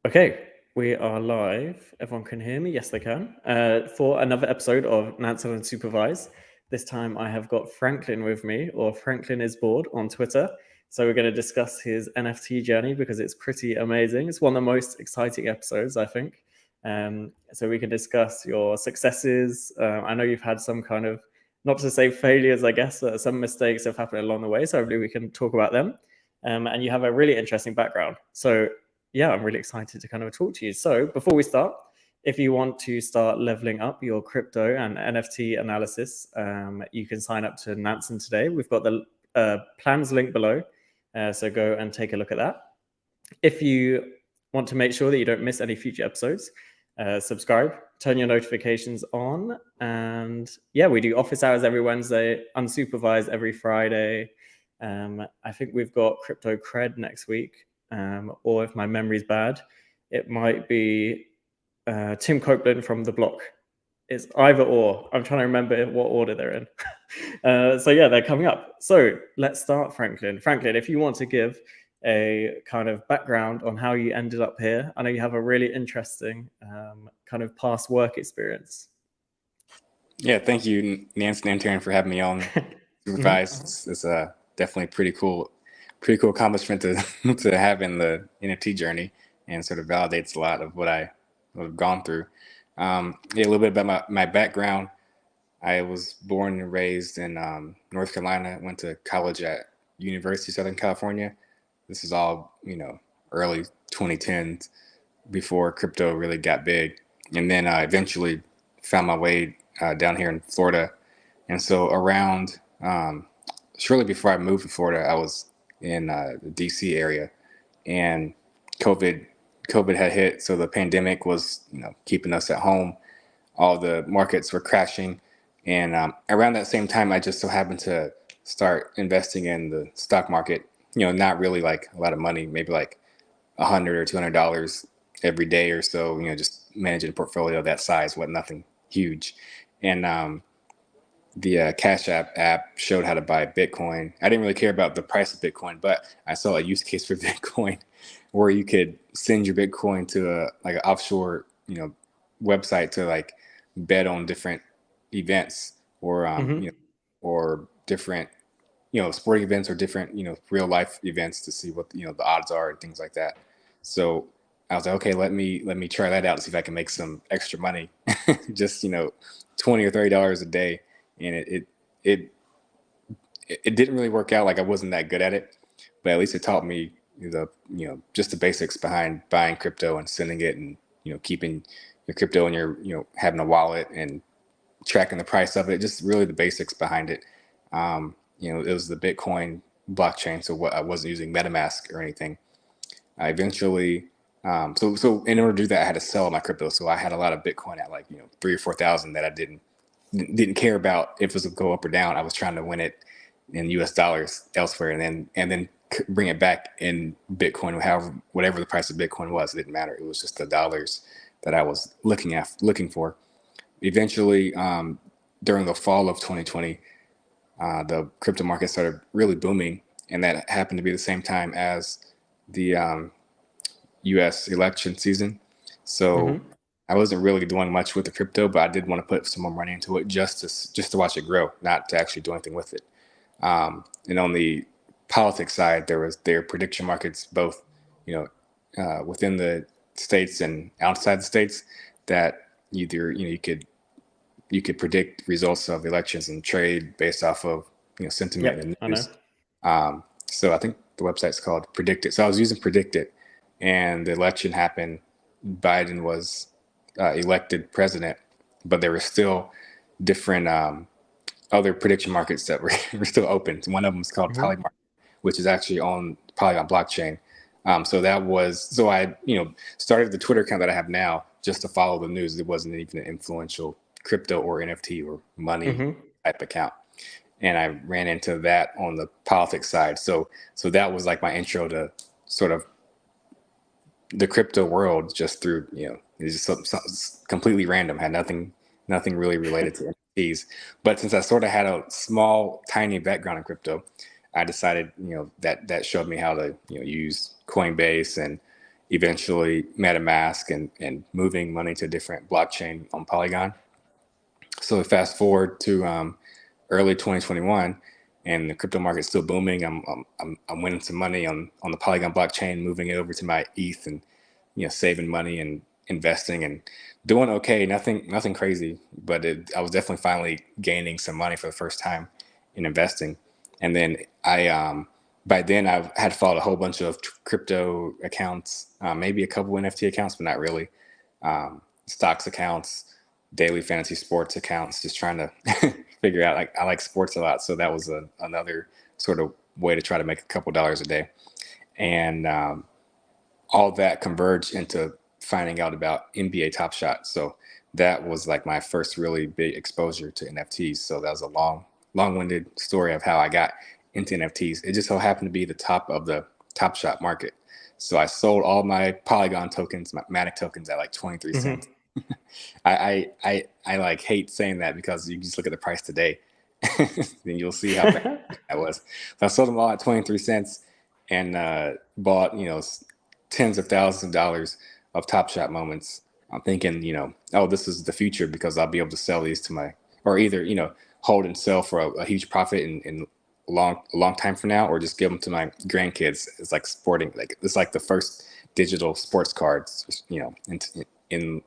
Okay, we are live. Everyone can hear me? Yes, they can. For another episode of Nansen Unsupervised. This time I have got Franklin with me, or Franklin is bored on Twitter. So we're going to discuss his NFT journey because it's pretty amazing. It's one of the most exciting episodes, I think. So we can discuss your successes. I know you've had some kind of, not to say failures, I guess, some mistakes have happened along the way. So hopefully we can talk about them. And you have a really interesting background. So yeah, I'm really excited to kind of talk to you. So before we start, if you want to start leveling up your crypto and NFT analysis, you can sign up to Nansen today. We've got the plans link below. So go and take a look at that. If you want to make sure that you don't miss any future episodes, subscribe, turn your notifications on. And yeah, we do office hours every Wednesday, unsupervised every Friday. I think we've got Crypto Cred next week. Or if my memory's bad, it might be Tim Copeland from The Block. It's either or. I'm trying to remember what order they're in. So yeah, they're coming up. So let's start, Franklin. Franklin, if you want to give a kind of background on how you ended up here. I know you have a really interesting kind of past work experience. Yeah, thank you, Nansen Intern, for having me on Supervised. It's definitely a pretty cool accomplishment to to have in the NFT journey, and sort of validates a lot of what I've gone through. Yeah, a little bit about my background. I was born and raised in North Carolina. Went to college at University of Southern California. This is all early 2010s, before crypto really got big, and then I eventually found my way down here in Florida. And so around shortly before I moved to Florida, I was in the DC area, and COVID had hit. So the pandemic was keeping us at home. All the markets were crashing, and around that same time, I just so happened to start investing in the stock market. Not really like a lot of money, maybe like $100 or $200 every day or so. Just managing a portfolio that size, what nothing huge. And the Cash app showed how to buy Bitcoin. I didn't really care about the price of Bitcoin, but I saw a use case for Bitcoin where you could send your Bitcoin to an offshore website to like bet on different events, or or different sporting events, or different real life events, to see what the odds are and things like that. So I was like, okay, let me try that out and see if I can make some extra money. Just $20 or $30 a day. And it didn't really work out. Like, I wasn't that good at it, but at least it taught me just the basics behind buying crypto and sending it, and keeping your crypto in your having a wallet and tracking the price of it. Just really the basics behind it. It was the Bitcoin blockchain, so I wasn't using MetaMask or anything. I eventually, so in order to do that, I had to sell my crypto. So I had a lot of Bitcoin at like 3,000 or 4,000 that I didn't care about if it was going to go up or down. I was trying to win it in US dollars elsewhere, and then bring it back in Bitcoin, or whatever the price of Bitcoin was. It didn't matter. It was just the dollars that I was looking for. Eventually, during the fall of 2020, the crypto market started really booming, and that happened to be the same time as the U.S. election season. So I wasn't really doing much with the crypto, but I did want to put some more money into it just to watch it grow, not to actually do anything with it. And on the politics side, there were prediction markets, both within the states and outside the states, that either you could predict results of elections and trade based off of sentiment and news. So I think the website's called Predicted. So I was using Predicted, and the election happened. Biden was elected president, but there were still different other prediction markets that were still open. One of them is called Polymarket, which is actually on Polygon blockchain. So I started the Twitter account that I have now just to follow the news. It wasn't even an influential crypto or NFT or money type account. And I ran into that on the politics side. So that was like my intro to sort of the crypto world, just through, it's just something completely random, had nothing really related to NFTs. But since I sort of had a small, tiny background in crypto, I decided, that showed me how to, use Coinbase eventually MetaMask and moving money to different blockchain on Polygon. So fast forward to early 2021, and the crypto market's still booming. I'm winning some money on the Polygon blockchain, moving it over to my ETH, and saving money and investing and doing okay. Nothing crazy, but I was definitely finally gaining some money for the first time in investing. And then by then I had followed a whole bunch of crypto accounts, maybe a couple NFT accounts, but not really. Stocks accounts, daily fantasy sports accounts, just trying to figure out, like, I like sports a lot. So that was another sort of way to try to make a couple dollars a day. And all that converged into finding out about NBA Topshot. So that was like my first really big exposure to NFTs. So that was a long-winded story of how I got into NFTs. It just so happened to be the top of the Topshot market. So I sold all my Polygon tokens, my Matic tokens, at like 23 cents. I like hate saying that, because you just look at the price today, then you'll see how bad that was. So I sold them all at 23 cents and bought, tens of thousands of dollars of Topshot moments. I'm thinking, oh, this is the future, because I'll be able to sell these to my, or either, hold and sell for a huge profit in a long time from now, or just give them to my grandkids. It's like sporting, like it's like the first digital sports cards, in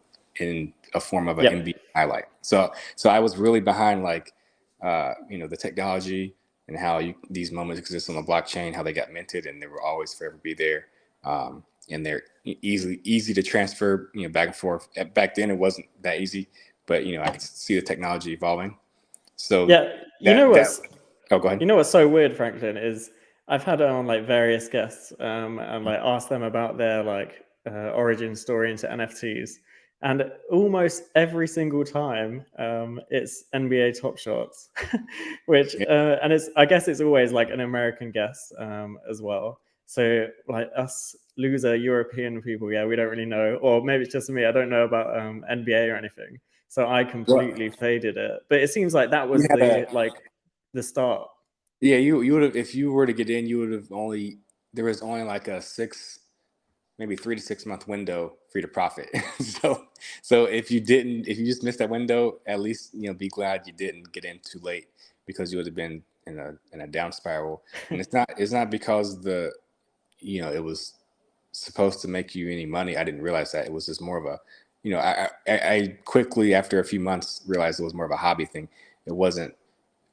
a form of an NBA highlight. So I was really behind, like, the technology and how these moments exist on the blockchain, how they got minted, and they will always forever be there. And they're easy to transfer, back and forth. Back then it wasn't that easy, but I could see the technology evolving. So oh, go ahead. You know what's so weird, Franklin, is I've had on like various guests and like asked them about their like origin story into NFTs, and almost every single time it's NBA Top Shots, which and I guess it's always like an American guest as well. So like us loser European people, we don't really know, or maybe it's just me, I don't know about NBA or anything. So I completely faded it. But it seems like that was the start. Yeah, you would have, if you were to get in, you would have there was only like a maybe 3 to 6 month window for you to profit. so if you just missed that window, at least be glad you didn't get in too late, because you would have been in a down spiral. And it's not because it was supposed to make you any money. I didn't realize that. It was just more of a, I quickly, after a few months, realized it was more of a hobby thing. It wasn't,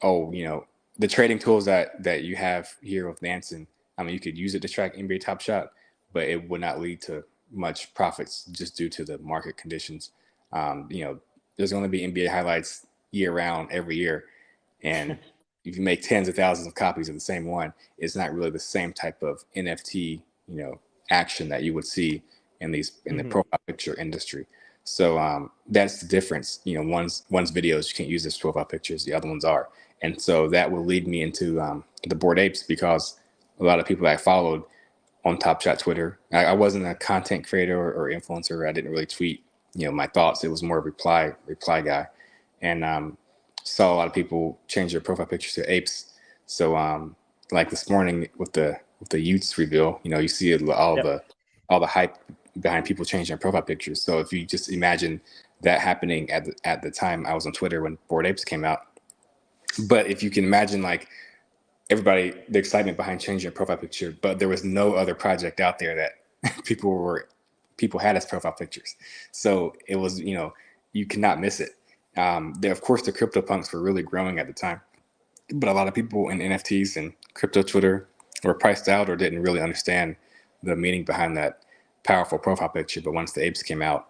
the trading tools that you have here with Nansen, I mean, you could use it to track NBA Top Shot, but it would not lead to much profits just due to the market conditions. There's going to be NBA highlights year round every year. And if you make tens of thousands of copies of the same one, it's not really the same type of NFT, action that you would see in the profile picture industry. So that's the difference. One's videos you can't use as profile pictures, the other ones are. And so that will lead me into the Bored Apes, because a lot of people that I followed on Topshot Twitter, I wasn't a content creator or influencer. I didn't really tweet, my thoughts. It was more a reply guy, and saw a lot of people change their profile pictures to apes. So like this morning with the Utes reveal, you see all the hype behind people changing their profile pictures. So if you just imagine that happening at the time I was on Twitter when Bored Apes came out, but if you can imagine, like, everybody, the excitement behind changing your profile picture, but there was no other project out there that people had as profile pictures. So it was, you cannot miss it. Of course, the crypto punks were really growing at the time, but a lot of people in NFTs and crypto Twitter were priced out or didn't really understand the meaning behind that powerful profile picture. But once the apes came out,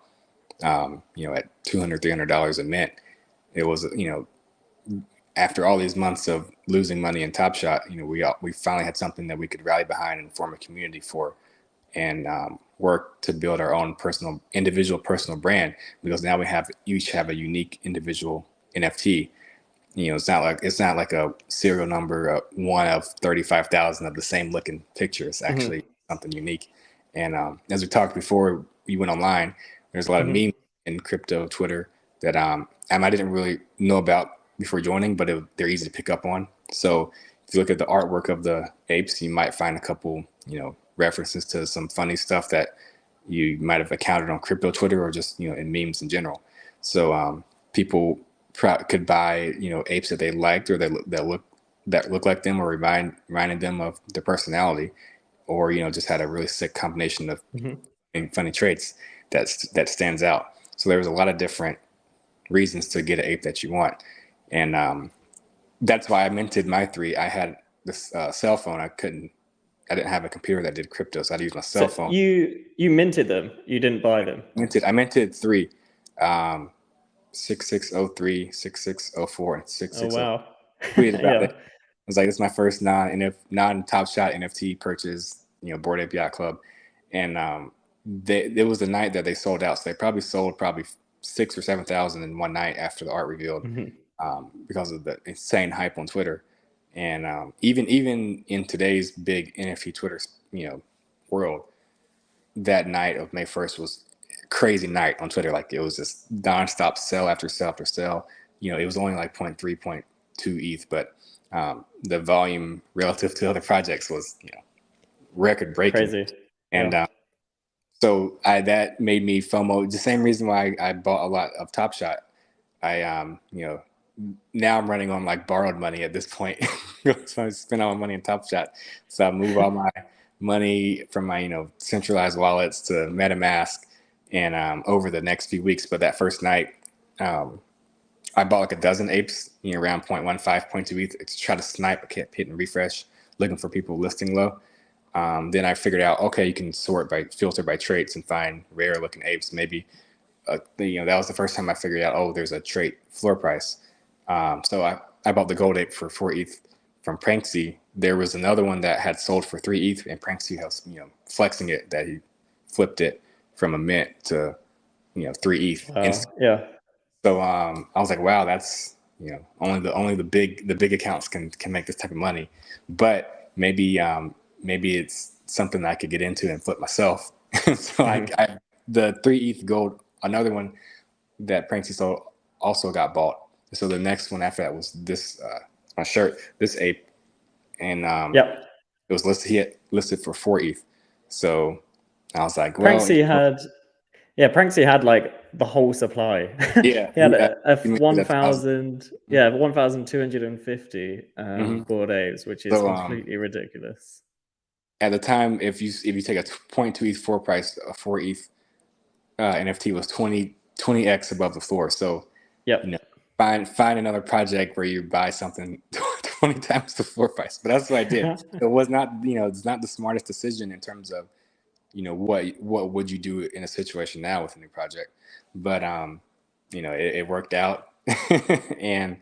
at $200, $300 a mint, it was, after all these months of losing money in Topshot, we finally had something that we could rally behind and form a community for, and work to build our own individual personal brand, because now we each have a unique individual NFT. It's not like a serial number, one of 35,000 of the same looking picture. It's actually something unique. And as we talked before we went online, there's a lot of memes in crypto Twitter that I didn't really know about before joining, but they're easy to pick up on. So if you look at the artwork of the apes, you might find a couple, references to some funny stuff that you might have encountered on crypto Twitter or just in memes in general. So people could buy apes that they liked or that look like them or reminding them of their personality, or just had a really sick combination of funny traits that stands out. So there was a lot of different reasons to get an ape that you want, and that's why I minted my 3. I had this cell phone. I didn't have a computer that did crypto, so I had to use my cell phone. You minted them. You didn't buy them. I minted 3. 6603, 6604, and 6604. Oh wow! Tweeted about it. Yeah. I was like, "It's my first non-Topshot NFT purchase." Bored Ape Yacht Club, and it was the night that they sold out. So they probably sold 6,000 or 7,000 in one night after the art revealed, because of the insane hype on Twitter. And even in today's big NFT Twitter world, that night of May 1st was a crazy night on Twitter. Like, it was just nonstop sell after sell after sell. It was only like 0.3, 0.2 ETH, but the volume relative to other projects was record breaking. Crazy. And so that made me FOMO. The same reason why I bought a lot of Topshot. I now I'm running on like borrowed money at this point. So I spend all my money in Topshot. So I move all my money from my centralized wallets to MetaMask, and over the next few weeks. But that first night, I bought like a dozen apes, around 0.15, 0.2 ETH to try to snipe. I kept hitting refresh, looking for people listing low. Then I figured out, okay, you can filter by traits and find rare looking apes. Maybe that was the first time I figured out, oh, there's a trait floor price. So I bought the gold ape for 4 ETH from Pranksy. There was another one that had sold for 3 ETH, and Pranksy was flexing it that he flipped it from a mint to 3 ETH. Yeah. So I was like, wow, that's only the big accounts can make this type of money. But maybe it's something I could get into and flip myself. So I the 3 ETH gold, another one that Pranksy sold, also got bought. So the next one after that was this my shirt, this ape, and it was listed. He had listed for 4 ETH. So I was like, well, Pranksy had like the whole supply. Yeah, he had a he 1,000, 1,250 Bored Apes, which is completely ridiculous. At the time, if you take a 0.2 ETH floor price, a 4 ETH NFT was 20x above the floor. So find another project where you buy something 20 times the floor price. But that's what I did. It was not, it's not the smartest decision in terms of, what would you do in a situation now with a new project? But it worked out. And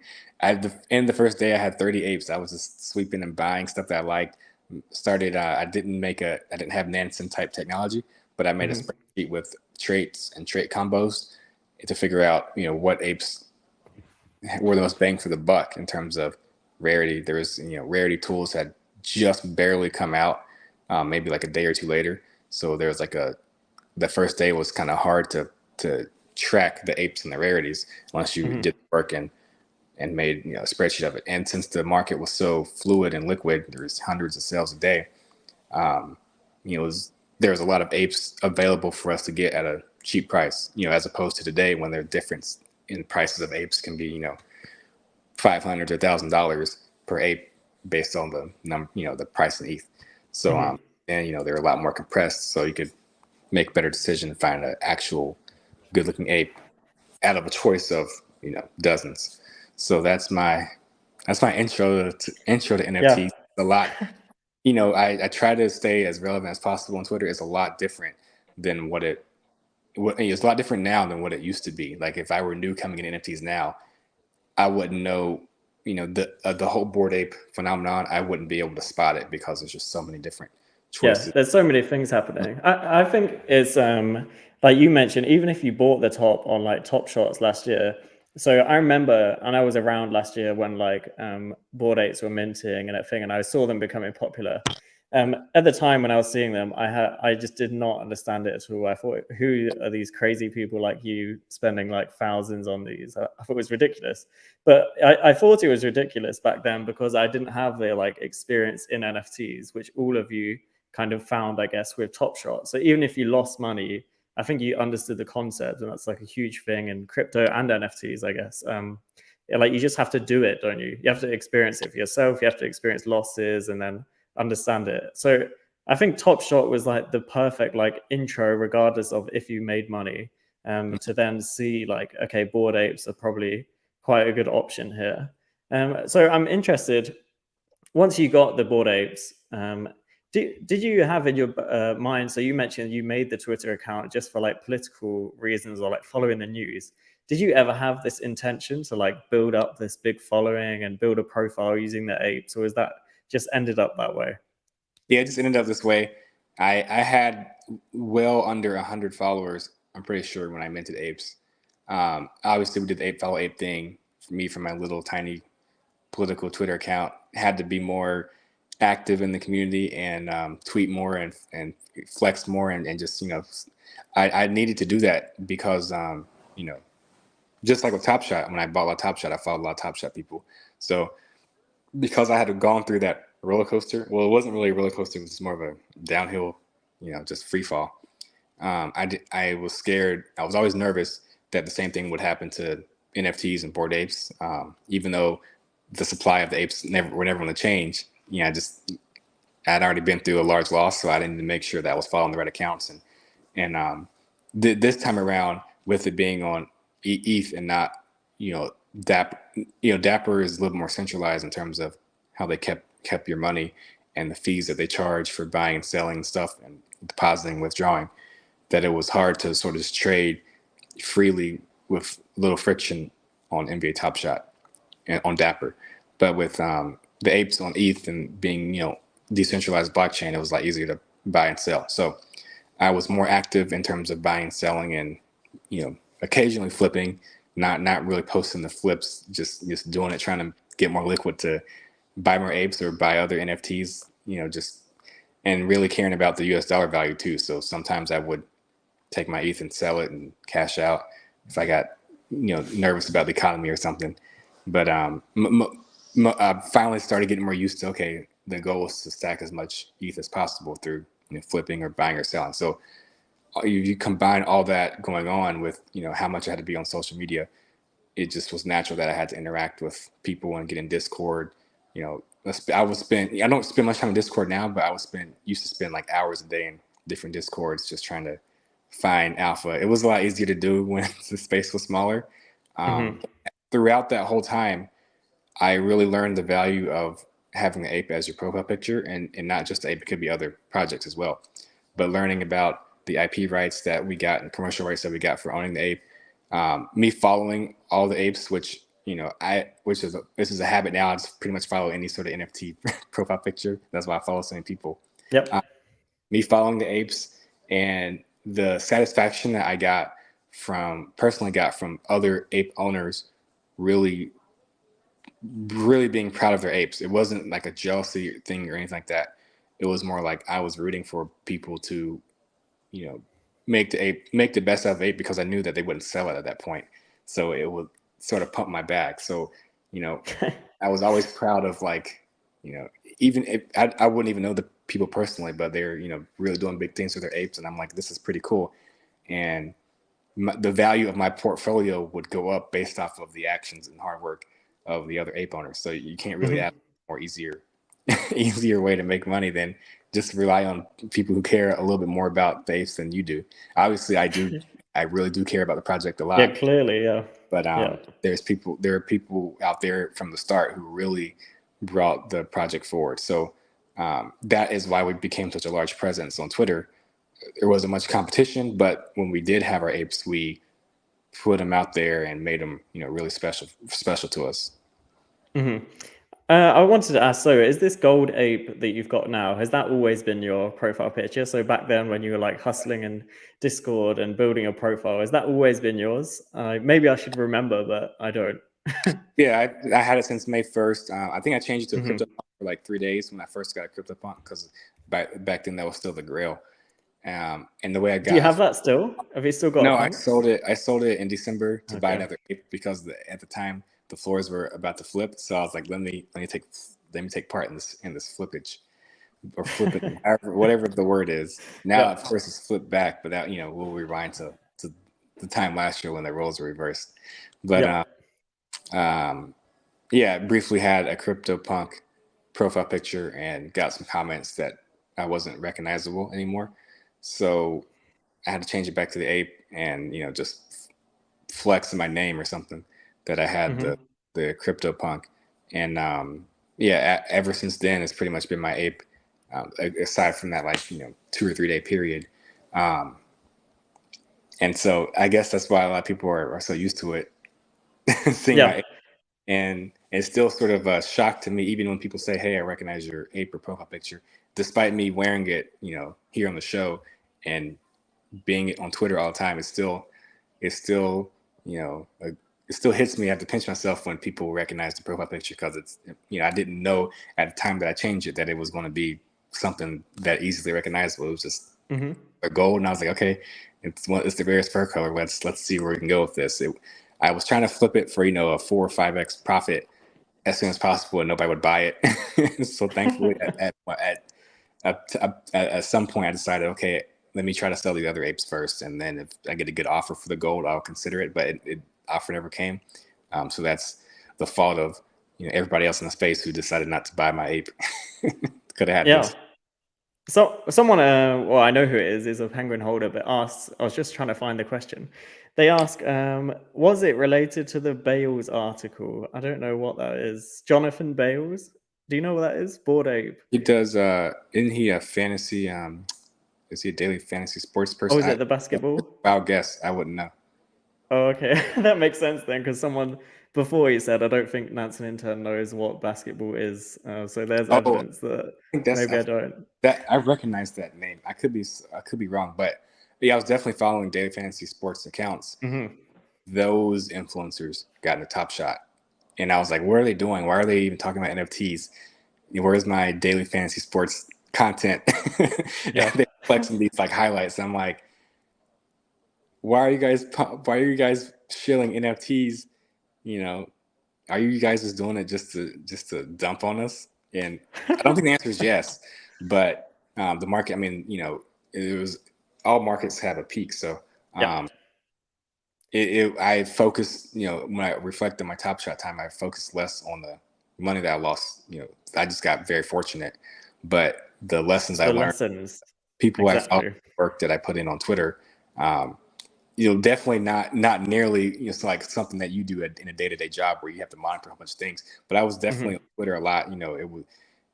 in the first day I had 30 apes. I was just sweeping and buying stuff that I liked. I didn't have Nansen type technology, but I made a spreadsheet with traits and trait combos to figure out what apes were the most bang for the buck in terms of rarity. There was rarity tools had just barely come out, maybe like a day or two later. So there was the first day was kind of hard to track the apes and the rarities unless you did the work and made a spreadsheet of it. And since the market was so fluid and liquid, there was hundreds of sales a day. There was a lot of apes available for us to get at a cheap price. As opposed to today when the difference in prices of apes can be $500 to $1,000 per ape based on the number, the price in ETH. So and they're a lot more compressed, so you could make a better decision and find an actual good looking ape out of a choice of dozens. So that's my intro to NFTs. A lot, I try to stay as relevant as possible on Twitter. It's a lot different than it's a lot different now than what it used to be. Like, if I were new coming in NFTs now, I wouldn't know, the whole Bored Ape phenomenon. I wouldn't be able to spot it because there's just so many different choices. Yeah, there's so many things happening. I think it's like you mentioned, even if you bought the top on like Topshots last year. So I remember, and I was around last year when like Bored Apes were minting and everything, and I saw them becoming popular. At the time when I was seeing them, I just did not understand it at all. I thought, who are these crazy people like you spending like thousands on these? I thought it was ridiculous. But I thought it was ridiculous back then because I didn't have the like experience in NFTs, which all of you kind of found, I guess, with Topshot. So even if you lost money, I think you understood the concept, and that's like a huge thing in crypto and NFTs, I guess. Like you just have to do it, don't you? You have to experience it for yourself. You have to experience losses and then understand it. So I think Topshot was like the perfect like intro, regardless of if you made money, to then see like, okay, Bored Apes are probably quite a good option here. So I'm interested, once you got the Bored Apes, did you have in your mind, so you mentioned you made the Twitter account just for like political reasons or like following the news. Did you ever have this intention to like build up this big following and build a profile using the apes, or is that just ended up that way? Yeah, it just ended up this way. I had well under 100 followers, I'm pretty sure, when I minted Apes. Obviously, we did the ape follow ape thing. For me, from my little tiny political Twitter account, had to be more active in the community and tweet more and flex more and just, I needed to do that because, just like with Topshot, when I bought a lot of Topshot, I followed a lot of Topshot people. So because I had gone through that roller coaster, well, it wasn't really a roller coaster, it was more of a downhill, just free fall. I was scared. I was always nervous that the same thing would happen to NFTs and Bored Apes, even though the supply of the apes were never going to change. I'd already been through a large loss, so I didn't make sure that I was following the right accounts. And this time around, with it being on ETH and not, Dapper, Dapper is a little more centralized in terms of how they kept your money and the fees that they charge for buying and selling stuff and depositing, withdrawing. That it was hard to sort of just trade freely with little friction on NBA Top Shot and on Dapper. But with the apes on ETH and being, decentralized blockchain, it was a lot easier to buy and sell. So I was more active in terms of buying and selling and, occasionally flipping, not really posting the flips, just doing it, trying to get more liquid to buy more apes or buy other NFTs, and really caring about the US dollar value too. So sometimes I would take my ETH and sell it and cash out if I got, nervous about the economy or something. But I finally started getting more used to, okay, the goal is to stack as much ETH as possible through flipping or buying or selling. So you combine all that going on with, how much I had to be on social media. It just was natural that I had to interact with people and get in Discord. I don't spend much time in Discord now, but used to spend like hours a day in different Discords just trying to find alpha. It was a lot easier to do when the space was smaller. Throughout that whole time, I really learned the value of having the ape as your profile picture, and not just the ape, it could be other projects as well. But learning about the IP rights that we got and commercial rights that we got for owning the ape, me following all the apes, which this is a habit now. I just pretty much follow any sort of NFT profile picture. That's why I follow so many people. Yep. Me following the apes and the satisfaction that I personally got from other ape owners, really being proud of their apes. It wasn't like a jealousy thing or anything like that. It was more like I was rooting for people to, make the best out of ape, because I knew that they wouldn't sell it at that point. So it would sort of pump my back. So, I was always proud of even if I wouldn't even know the people personally, but they're, really doing big things with their apes. And I'm like, this is pretty cool. And the value of my portfolio would go up based off of the actions and hard work of the other ape owners. So you can't really ask more easier way to make money than just rely on people who care a little bit more about the apes than you do. Obviously, I really do care about the project a lot. Yeah, clearly, yeah. But there are people out there from the start who really brought the project forward. So that is why we became such a large presence on Twitter. There wasn't much competition, but when we did have our apes, we put them out there and made them, really special to us. I wanted to ask, so is this gold ape that you've got now, has that always been your profile picture? So back then when you were like hustling in Discord and building a profile, has that always been yours? Maybe I should remember, but I don't. Yeah, I had it since May 1st. I think I changed it to a crypto for like 3 days when I first got a CryptoPunk, because back then that was still the grail. And the way I got. Do you have that still? Have you still got? No, I sold it in December to buy another ape, because at the time the floors were about to flip. So I was like, let me take part in this flippage. or flip it, whatever the word is. Now, Yeah. of course, it's flipped back, but that, we'll rewind to the time last year when the roles were reversed. But Yeah. yeah, briefly had a CryptoPunk profile picture and got some comments that I wasn't recognizable anymore. So I had to change it back to the ape and, just flex in my name or something that I had Hmm. the CryptoPunk. And yeah, ever since then, it's pretty much been my ape, aside from that, like, 2 or 3 day period. Um, and so I guess that's why a lot of people are so used to it, seeing my Yeah. ape. And it's still sort of a shock to me, even when people say, "Hey, I recognize your ape or profile picture," despite me wearing it, here on the show and being on Twitter all the time. It's still, you know, a, it still hits me. I have to pinch myself when people recognize the profile picture because it's, I didn't know at the time that I changed it that it was going to be something that easily recognizable. It was just Hmm. a gold, and I was like, okay, it's the rarest fur color. Let's see where we can go with this. I was trying to flip it for a 4 or 5x profit as soon as possible, and nobody would buy it. So thankfully, at some point, I decided, okay, let me try to sell the other apes first, and then if I get a good offer for the gold, I'll consider it. But offer never came, so that's the fault of everybody else in the space who decided not to buy my ape. Could have had Yeah. this. So someone, well, I know who it is a penguin holder, but asks, I was just trying to find the question. They ask, was it related to the Bales article? I don't know what that is. Jonathan Bales? Do you know what that is? Bored Ape. He does. Isn't he a fantasy? Is he a daily fantasy sports Oh, person? is it the basketball? I'll guess. I wouldn't know. Oh, okay. That makes sense then, because someone before he said, I don't think Nansen Intern knows what basketball is. So there's Oh, I evidence that think that's maybe I don't. that. I recognize that name. I could be wrong, but yeah, I was definitely following daily fantasy sports accounts. Hmm. Those influencers got into Top Shot, and I was like, what are they doing? Why are they even talking about NFTs? Where's my daily fantasy sports content? And Yeah. they're flexing these like highlights. I'm like, why are you guys shilling NFTs? You know, are you guys just doing it just to dump on us? And I don't think the answer is yes, but the market. I mean, it was all markets have a peak, so Yeah. um, I focus, when I reflect on my Top Shot time, I focus less on the money that I lost. I just got very fortunate, but the lessons It's I the learned, lessons. people I followed, Exactly. work that I put in on Twitter, um, definitely not nearly, so like something that you do in a day-to-day job where you have to monitor a whole bunch of things. But I was definitely on Hmm. Twitter a lot. It was,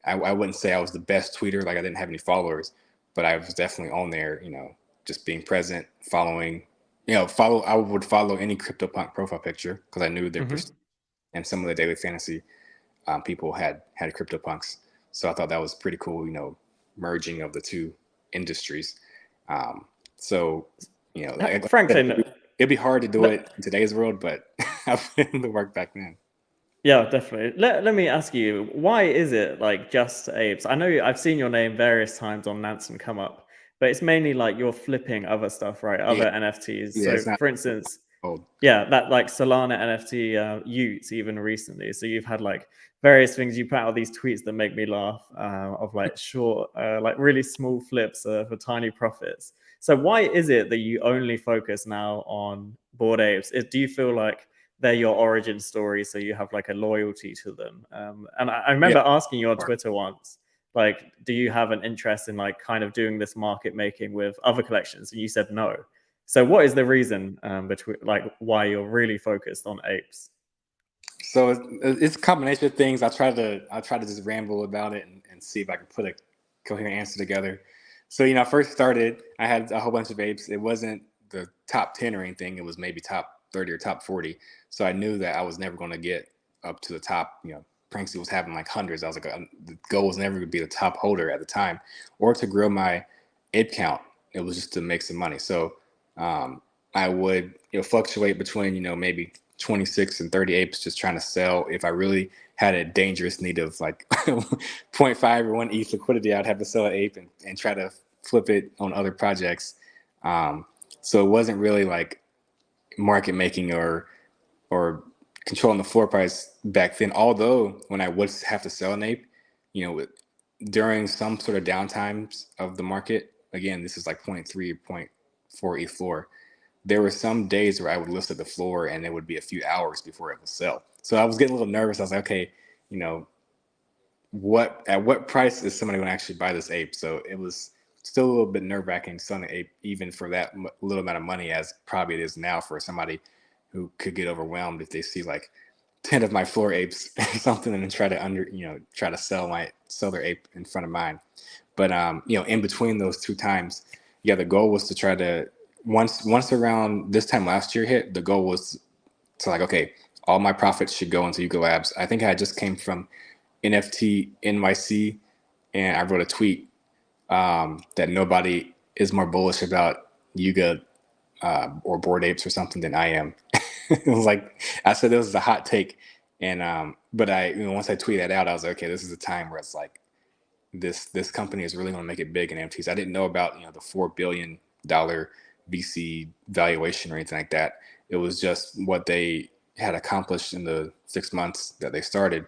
I wouldn't say I was the best tweeter, like I didn't have any followers, but I was definitely on there, just being present, following, I would follow any CryptoPunk profile picture because I knew their Hmm. and some of the daily fantasy people had CryptoPunks. So I thought that was pretty cool, merging of the two industries. Um, so, like I said, Franklin, it'd be hard to do le- it in today's world, but I put in the work back then. yeah, definitely. Let me ask you, why is it like just apes? I know I've seen your name various times on Nansen come up, but it's mainly like you're flipping other stuff, right? Yeah, Other NFTs. yeah, So it's not for instance, old. yeah, that like Solana NFT Utes even recently. So you've had like various things. You put out these tweets that make me laugh of like short, like really small flips for tiny profits. So why is it that you only focus now on Bored Apes? Do you feel like they're your origin story, so you have like a loyalty to them? And I Yeah, remember asking you on Twitter once, like, do you have an interest in like kind of doing this market making with other collections? And you said no. So what is the reason between like why you're really focused on apes? so it's a combination of things. I try to just ramble about it and see if I can put a coherent answer together. So I first started. I had a whole bunch of apes. It wasn't the top 10 or anything. It was maybe top 30 or top 40. So I knew that I was never going to get up to the top. Pranksy was having like hundreds. I was like, the goal was never to be the top holder at the time, or to grow my ape count. It was just to make some money. So I would fluctuate between maybe 26 and 30 apes, just trying to sell. If I really had a dangerous need of like zero point 0.5 or 1 ETH liquidity, I'd have to sell an ape and try to flip it on other projects. So it wasn't really like market making or controlling the floor price back then. Although when I would have to sell an ape, you know, during some sort of downtimes of the market, again, this is like zero point 0.3 or zero point 0.4 ETH floor. There were some days where I would list at the floor and it would be a few hours before it would sell. So I was getting a little nervous. I was like, okay, you know, at what price is somebody going to actually buy this ape? So it was still a little bit nerve wracking selling an ape, even for that little amount of money, as probably it is now for somebody who could get overwhelmed if they see like 10 of my floor apes or something and then try to sell their ape in front of mine. But in between those two times, yeah, the goal was to try to once around this time last year hit, the goal was to like, okay, all my profits should go into Yuga Labs. I think I just came from NFT NYC, and I wrote a tweet that nobody is more bullish about Yuga or Bored Apes or something than I am. It was like I said, this was a hot take, and but once I tweeted that out, I was like, okay, this is a time where it's like this company is really going to make it big in NFTs. I didn't know about the $4 billion VC valuation or anything like that. It was just what they had accomplished in the 6 months that they started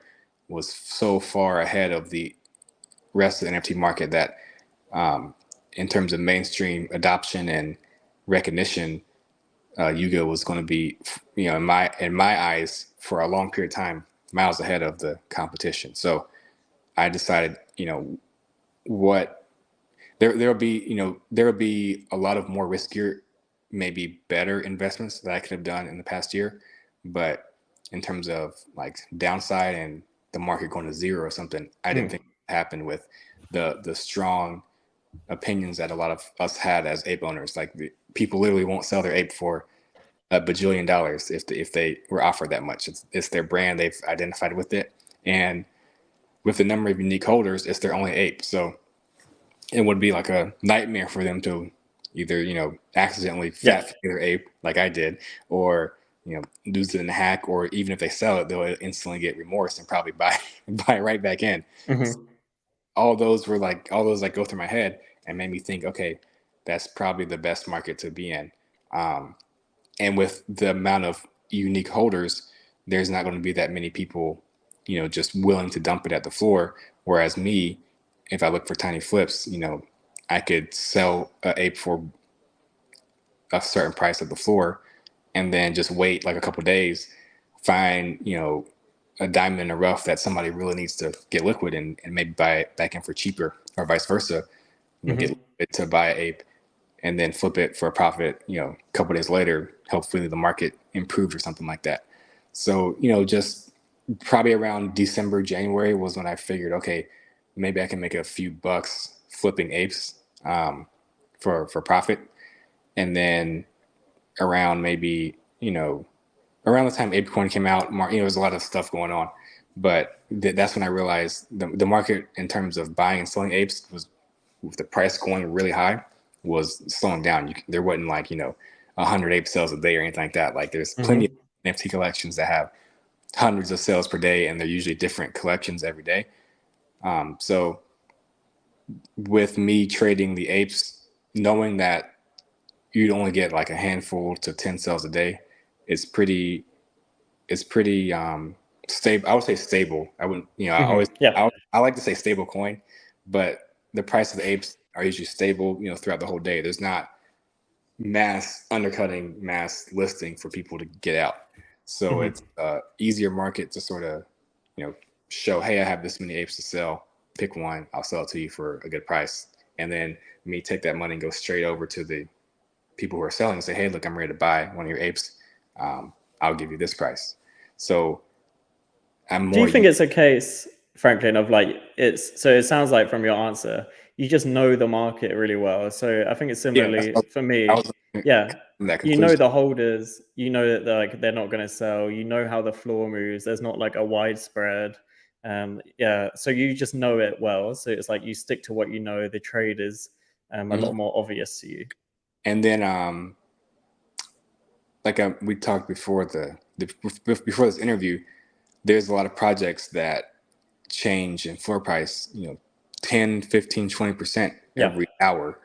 was so far ahead of the rest of the NFT market that in terms of mainstream adoption and recognition, Yuga was going to be, in my eyes, for a long period of time, miles ahead of the competition. So I decided, what there'll be a lot of more riskier, maybe better investments that I could have done in the past year, but in terms of like downside and the market going to zero or something, I didn't think it happened with the strong opinions that a lot of us had as ape owners. Like people literally won't sell their ape for $1 bajillion if they were offered that much. It's their brand, they've identified with it, and with the number of unique holders, it's their only ape. So it would be like a nightmare for them to either accidentally fat their ape like I did, or lose it in a hack, or even if they sell it, they'll instantly get remorse and probably buy right back in. So all those go through my head and made me think, okay, that's probably the best market to be in. And with the amount of unique holders, there's not going to be that many people, just willing to dump it at the floor. Whereas me, if I look for tiny flips, I could sell an ape for a certain price at the floor and then just wait like a couple of days, find, a diamond in the rough that somebody really needs to get liquid and maybe buy it back in for cheaper, or vice versa, get it to buy an ape and then flip it for a profit, a couple of days later. Hopefully the market improves or something like that. So, just probably around December, January was when I figured, okay, maybe I can make a few bucks flipping apes for profit. And then around maybe, around the time ApeCoin came out, there was a lot of stuff going on. But that's when I realized the market in terms of buying and selling apes was, with the price going really high, was slowing down. There wasn't like 100 ape sales a day or anything like that. Like there's plenty of NFT collections that have hundreds of sales per day, and they're usually different collections every day. So with me trading the apes, knowing that you'd only get like a handful to 10 sales a day, it's pretty stable. I would say stable. I wouldn't, I like to say stable coin, but the price of the apes are usually stable, throughout the whole day. There's not mass undercutting, mass listing for people to get out. So it's easier market to sort of, show, hey, I have this many apes to sell. Pick one, I'll sell it to you for a good price. And then me take that money and go straight over to the people who are selling and say, hey, look, I'm ready to buy one of your apes. I'll give you this price. So I'm more. Do you think it's a case, Franklin, of like so it sounds like from your answer, you just know the market really well. So I think it's similarly for me. The holders, that they're not going to sell. How the floor moves. There's not like a widespread. So you just know it well. So it's like you stick to what you know. The trade is a lot more obvious to you. And then we talked before before this interview, there's a lot of projects that change in floor price, 10, 15, 20% every hour.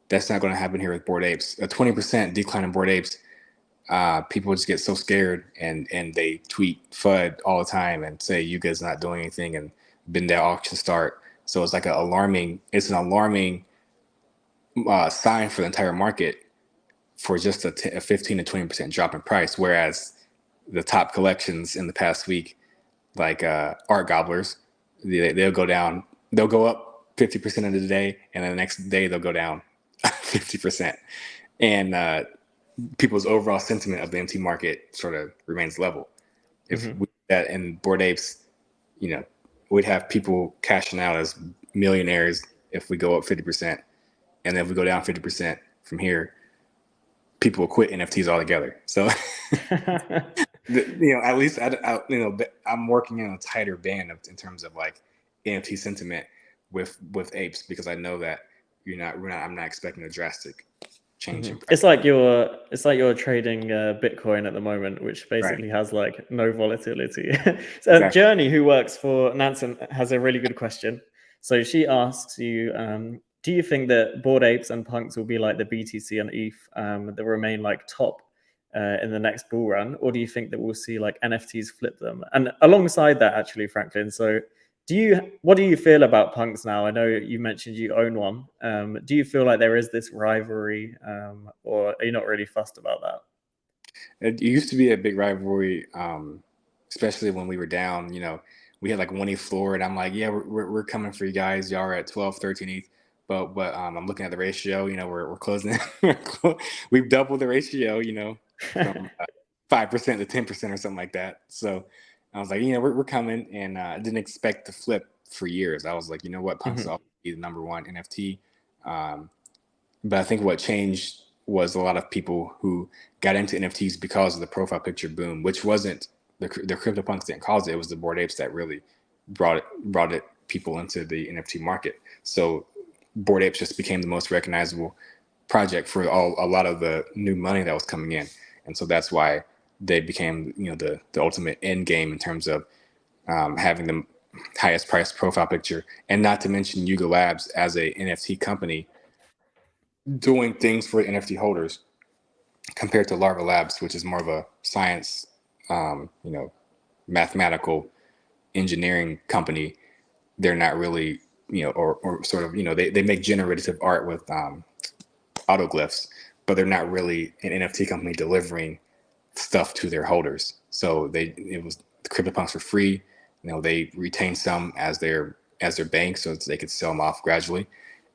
That's not going to happen here with Bored Apes. A 20% decline in Bored Apes, people just get so scared and they tweet FUD all the time and say Yuga's not doing anything and been there auction start. So it's like it's an alarming sign for the entire market for just a 15 to 20% drop in price. Whereas the top collections in the past week, like Art Gobblers, they'll go down, they'll go up 50% of the day, and then the next day they'll go down 50%. And people's overall sentiment of the NFT market sort of remains level. If we that in Bored Apes, we'd have people cashing out as millionaires if we go up 50%, and then if we go down 50% from here, people will quit NFTs altogether. So, at least I'm working in a tighter band in terms of like NFT sentiment with Apes, because I know that I'm not expecting a drastic change in price. It's like you're trading Bitcoin at the moment, which basically Right. has like no volatility. So Exactly. Journey, who works for Nansen, has a really good question. So she asks you, do you think that Bored Apes and Punks will be like the BTC and ETH that remain like top in the next bull run, or do you think that we'll see like NFTs flip them? And alongside that, actually, Franklin, so what do you feel about Punks now? I know you mentioned you own one. Do you feel like there is this rivalry, or are you not really fussed about that? It used to be a big rivalry, especially when we were down. We had like 1 ETH floor, and I'm like, yeah, we're coming for you guys. Y'all are at 12, 13 ETH. But I'm looking at the ratio. We're closing. We've doubled the ratio. From 5% to 10% or something like that. So I was like, we're coming, and I didn't expect to flip for years. I was like, you know what, Punk's will be the number one NFT. But I think what changed was a lot of people who got into NFTs because of the profile picture boom, which wasn't the CryptoPunks didn't cause it. It was the Bored Apes that really brought it people into the NFT market. So Bored Apes just became the most recognizable project for a lot of the new money that was coming in, and so that's why they became the ultimate end game in terms of having the highest price profile picture, and not to mention Yuga Labs as a NFT company doing things for NFT holders compared to Larva Labs, which is more of a science, mathematical engineering company. They're not really, or sort of, they make generative art with autoglyphs, but they're not really an NFT company delivering stuff to their holders. So it was the CryptoPunks for free. They retain some as their bank, so they could sell them off gradually,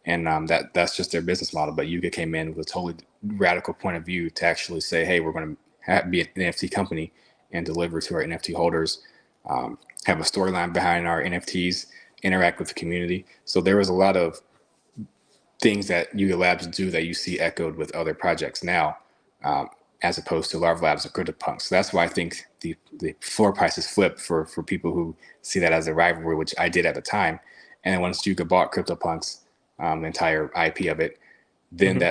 and that's just their business model. But Yuga came in with a totally radical point of view to actually say, hey, we're going to be an NFT company and deliver to our NFT holders, have a storyline behind our NFTs, interact with the community. So there was a lot of things that Yuga Labs do that you see echoed with other projects now, as opposed to Larva Labs or CryptoPunks. So that's why I think the floor prices flip for people who see that as a rivalry, which I did at the time. And then once Yuga bought CryptoPunks, the entire IP of it, then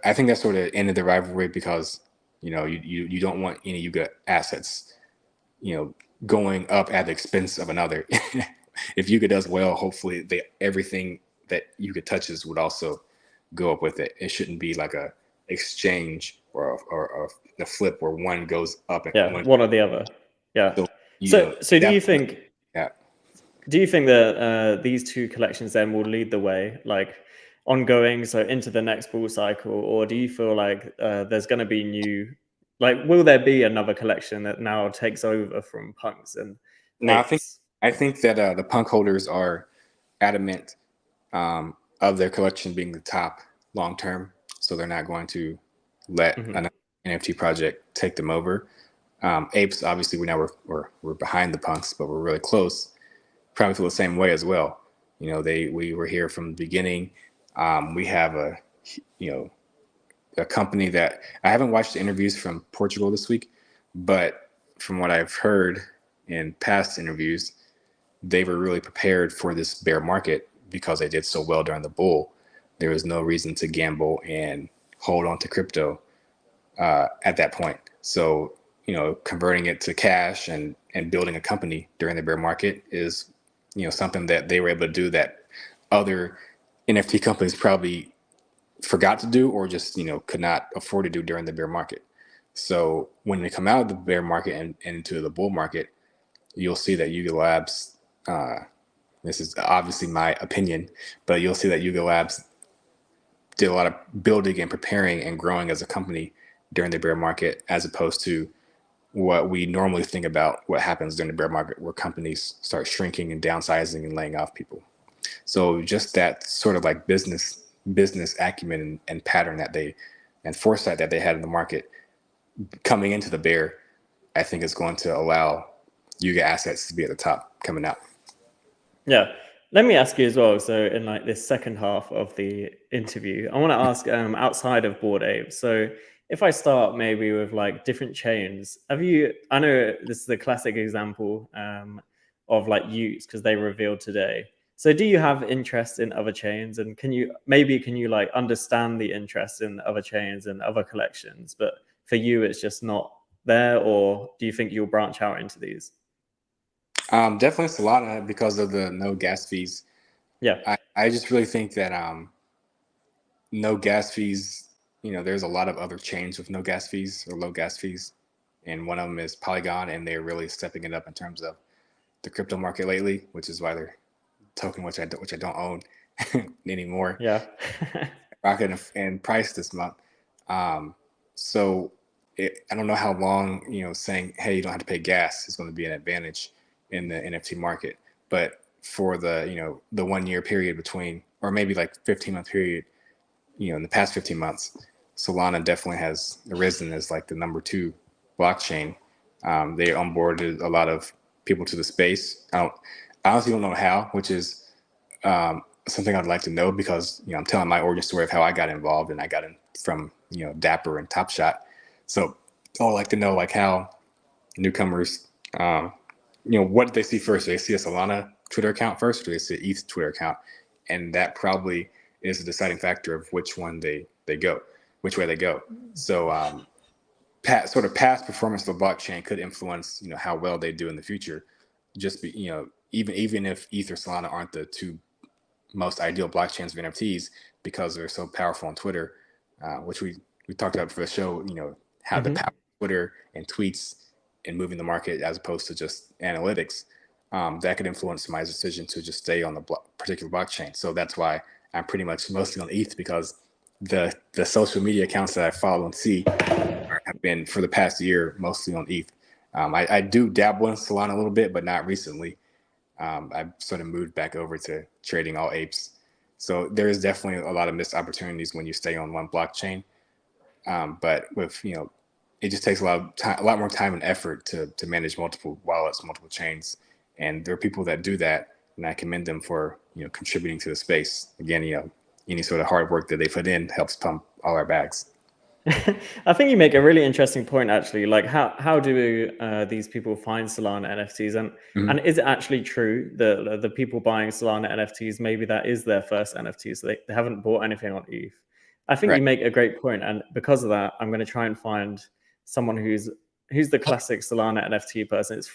I think that sort of ended the rivalry, because you don't want any Yuga assets going up at the expense of another. If Yuga does well, hopefully everything that Yuga touches would also go up with it. It shouldn't be like a exchange or a flip where one goes up and one or the other. Yeah. So do you think? Yeah. Do you think that these two collections then will lead the way, like ongoing, so into the next bull cycle, or do you feel like there's going to be new? Like, will there be another collection that now takes over from Punks and Apes? I think that the Punk holders are adamant of their collection being the top long term, so they're not going to let an NFT project take them over. Apes, obviously, we're behind the Punks, but we're really close. Probably feel the same way as well. We were here from the beginning. We have a company that I haven't watched the interviews from Portugal this week, but from what I've heard in past interviews, they were really prepared for this bear market because they did so well during the bull. There was no reason to gamble and hold on to crypto at that point. So, converting it to cash and building a company during the bear market is, something that they were able to do that other NFT companies probably forgot to do, or just, could not afford to do during the bear market. So when they come out of the bear market and into the bull market, you'll see that Yuga Labs this is obviously my opinion, but you'll see that Yuga Labs did a lot of building and preparing and growing as a company during the bear market, as opposed to what we normally think about what happens during the bear market, where companies start shrinking and downsizing and laying off people. So just that sort of like business acumen and pattern that they and foresight that they had in the market coming into the bear, I think is going to allow Yuga assets to be at the top coming out. Yeah. Let me ask you as well. So in like this second half of the interview, I want to ask outside of Bored Ape. So if I start maybe with like different chains, I know this is a classic example of like Utes because they revealed today. So do you have interest in other chains, and can you like understand the interest in other chains and other collections, but for you it's just not there, or do you think you'll branch out into these? Definitely Solana, because of the no gas fees. Yeah. I just really think that no gas fees, there's a lot of other chains with no gas fees or low gas fees. And one of them is Polygon, and they're really stepping it up in terms of the crypto market lately, which is why they're token, which I don't own anymore. Yeah. Rocketing in price this month. So I don't know how long, saying, hey, you don't have to pay gas is going to be an advantage in the NFT market. But for the, the 1 year period between, or maybe like 15-month period, in the past 15 months, Solana definitely has arisen as like the number 2 blockchain. They onboarded a lot of people to the space. I honestly don't know how, which is something I'd like to know, because I'm telling my origin story of how I got involved, and I got in from Dapper and Topshot. So I would like to know like how newcomers, what did they see first? Do they see a Solana Twitter account first, or do they see an ETH Twitter account? And that probably is the deciding factor of which way they go. So sort of past performance of the blockchain could influence how well they do in the future. Just be, even if ETH or Solana aren't the 2 most ideal blockchains for NFTs, because they're so powerful on Twitter, which we talked about for the show, how the power of Twitter and tweets and moving the market as opposed to just analytics, that could influence my decision to just stay on the particular blockchain. So that's why I'm pretty much mostly on ETH, because the social media accounts that I follow and see have been for the past year mostly on ETH. I do dabble in Solana a little bit, but not recently. I've sort of moved back over to trading all apes. So there is definitely a lot of missed opportunities when you stay on one blockchain. But with, it just takes a lot more time and effort to manage multiple wallets, multiple chains. And there are people that do that, and I commend them for, contributing to the space. Again, any sort of hard work that they put in helps pump all our bags. I think you make a really interesting point, actually. Like, how do these people find Solana NFTs, and is it actually true that the people buying Solana NFTs, maybe that is their first NFT, so they haven't bought anything on ETH? I think you make a great point, and because of that, I'm going to try and find someone who's the classic Solana NFT person. It's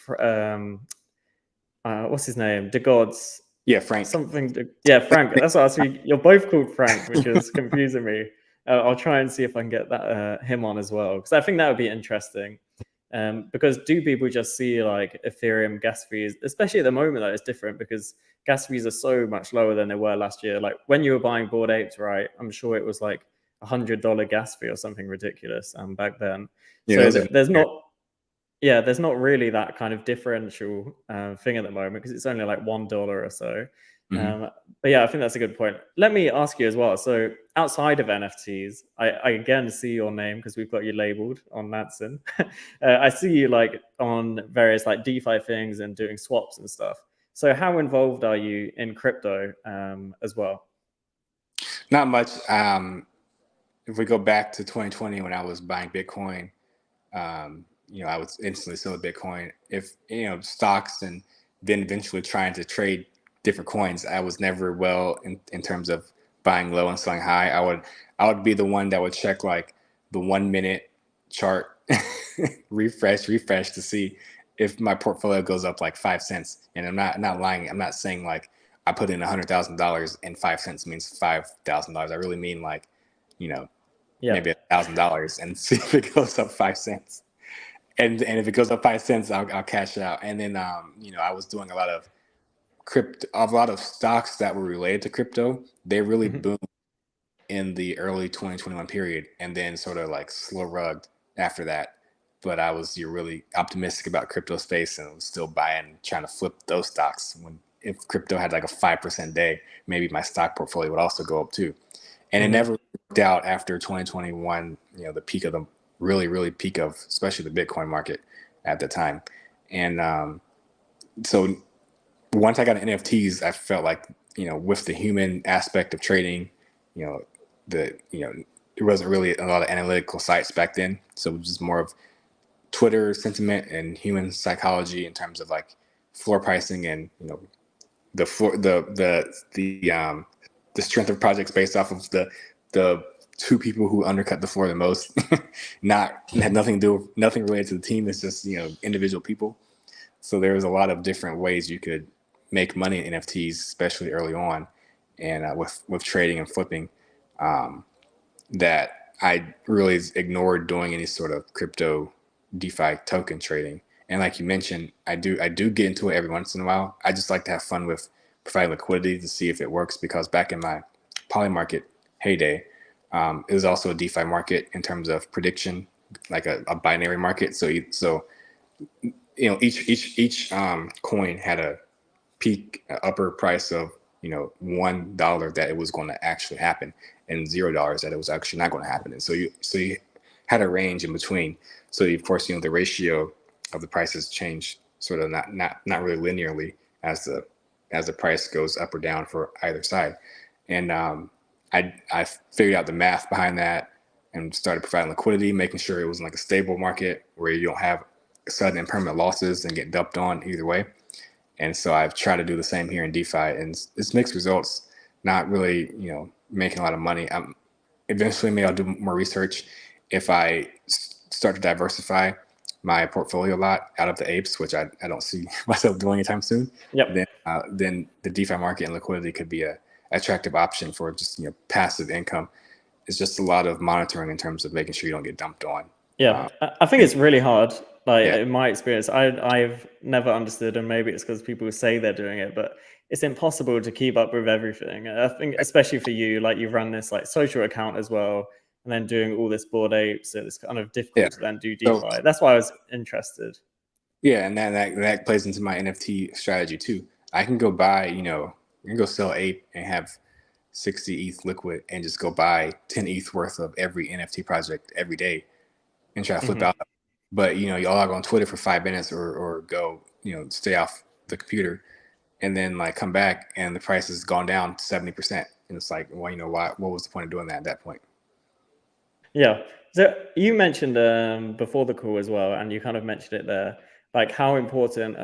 what's his name? DeGods. Yeah, Frank. Frank. That's what I was. You're both called Frank, which is confusing me. I'll try and see if I can get him on as well, because I think that would be interesting. Because do people just see like Ethereum gas fees, especially at the moment that it's different, because gas fees are so much lower than they were last year. Like when you were buying Bored Apes, right? I'm sure it was like $100 gas fee or something ridiculous back then. Yeah, so there's not really that kind of differential thing at the moment, because it's only like $1 or so. But yeah, I think that's a good point. Let me ask you as well. So outside of NFTs, I again see your name because we've got you labeled on Nansen. I see you like on various like DeFi things and doing swaps and stuff. So how involved are you in crypto as well? Not much. If we go back to 2020 when I was buying Bitcoin, I would instantly sell a Bitcoin. If stocks, and then eventually trying to trade different coins, I was never well in terms of buying low and selling high. I would be the one that would check like the 1 minute chart, refresh to see if my portfolio goes up like 5 cents. And I'm not lying. I'm not saying like I put in $100,000 and 5 cents means $5,000. I really mean like, maybe $1,000, and see if it goes up 5 cents. And if it goes up 5 cents, I'll cash out. And then I was doing a lot of a lot of stocks that were related to crypto, they really Mhm. boomed in the early 2021 period, and then sort of like slow rugged after that. But I was really optimistic about crypto space and was still buying, trying to flip those stocks. When if crypto had like a 5% day, maybe my stock portfolio would also go up too. And it Mhm. never worked out after 2021. The peak of the really peak of especially the Bitcoin market at the time. And so once I got NFTs, I felt like, with the human aspect of trading, you know, there wasn't really a lot of analytical sites back then. So it was just more of Twitter sentiment and human psychology in terms of like floor pricing and, the floor, the strength of projects based off of the two people who undercut the floor the most. Not had nothing to do, nothing related to the team. It's just, individual people. So there was a lot of different ways you could make money in NFTs, especially early on, and with trading and flipping, that I really ignored doing any sort of crypto DeFi token trading. And like you mentioned, I do get into it every once in a while. I just like to have fun with providing liquidity to see if it works, because back in my poly market heyday, it was also a DeFi market in terms of prediction, like a binary market. So each coin had a peak upper price of $1 that it was going to actually happen, and $0 that it was actually not going to happen. And so you had a range in between. So of course, the ratio of the prices change sort of not really linearly as the price goes up or down for either side. And I figured out the math behind that and started providing liquidity, making sure it was like a stable market where you don't have sudden and permanent losses and get dumped on either way. And so I've tried to do the same here in DeFi, and it's mixed results. Not really, making a lot of money. Eventually, maybe I'll do more research if I start to diversify my portfolio a lot out of the apes, which I don't see myself doing anytime soon. Yep. Then the DeFi market and liquidity could be a attractive option for just passive income. It's just a lot of monitoring in terms of making sure you don't get dumped on. Yeah, I think And it's really hard. Like yeah, in my experience, I've never understood, and maybe it's because people say they're doing it, but it's impossible to keep up with everything. I think, especially for you, like you run this like social account as well, and then doing all this Bored Apes, so it's kind of yeah. difficult to then do So DeFi. That's why I was interested. yeah, and that plays into my NFT strategy too. I can go buy, I can go sell ape and have 60 ETH liquid and just go buy 10 ETH worth of every NFT project every day and try to flip Hmm. out. But you log on Twitter for 5 minutes or go, stay off the computer and then like come back and the price has gone down 70%. And it's like, well, what was the point of doing that at that point? Yeah. So you mentioned before the call as well, and you kind of mentioned it there, like how important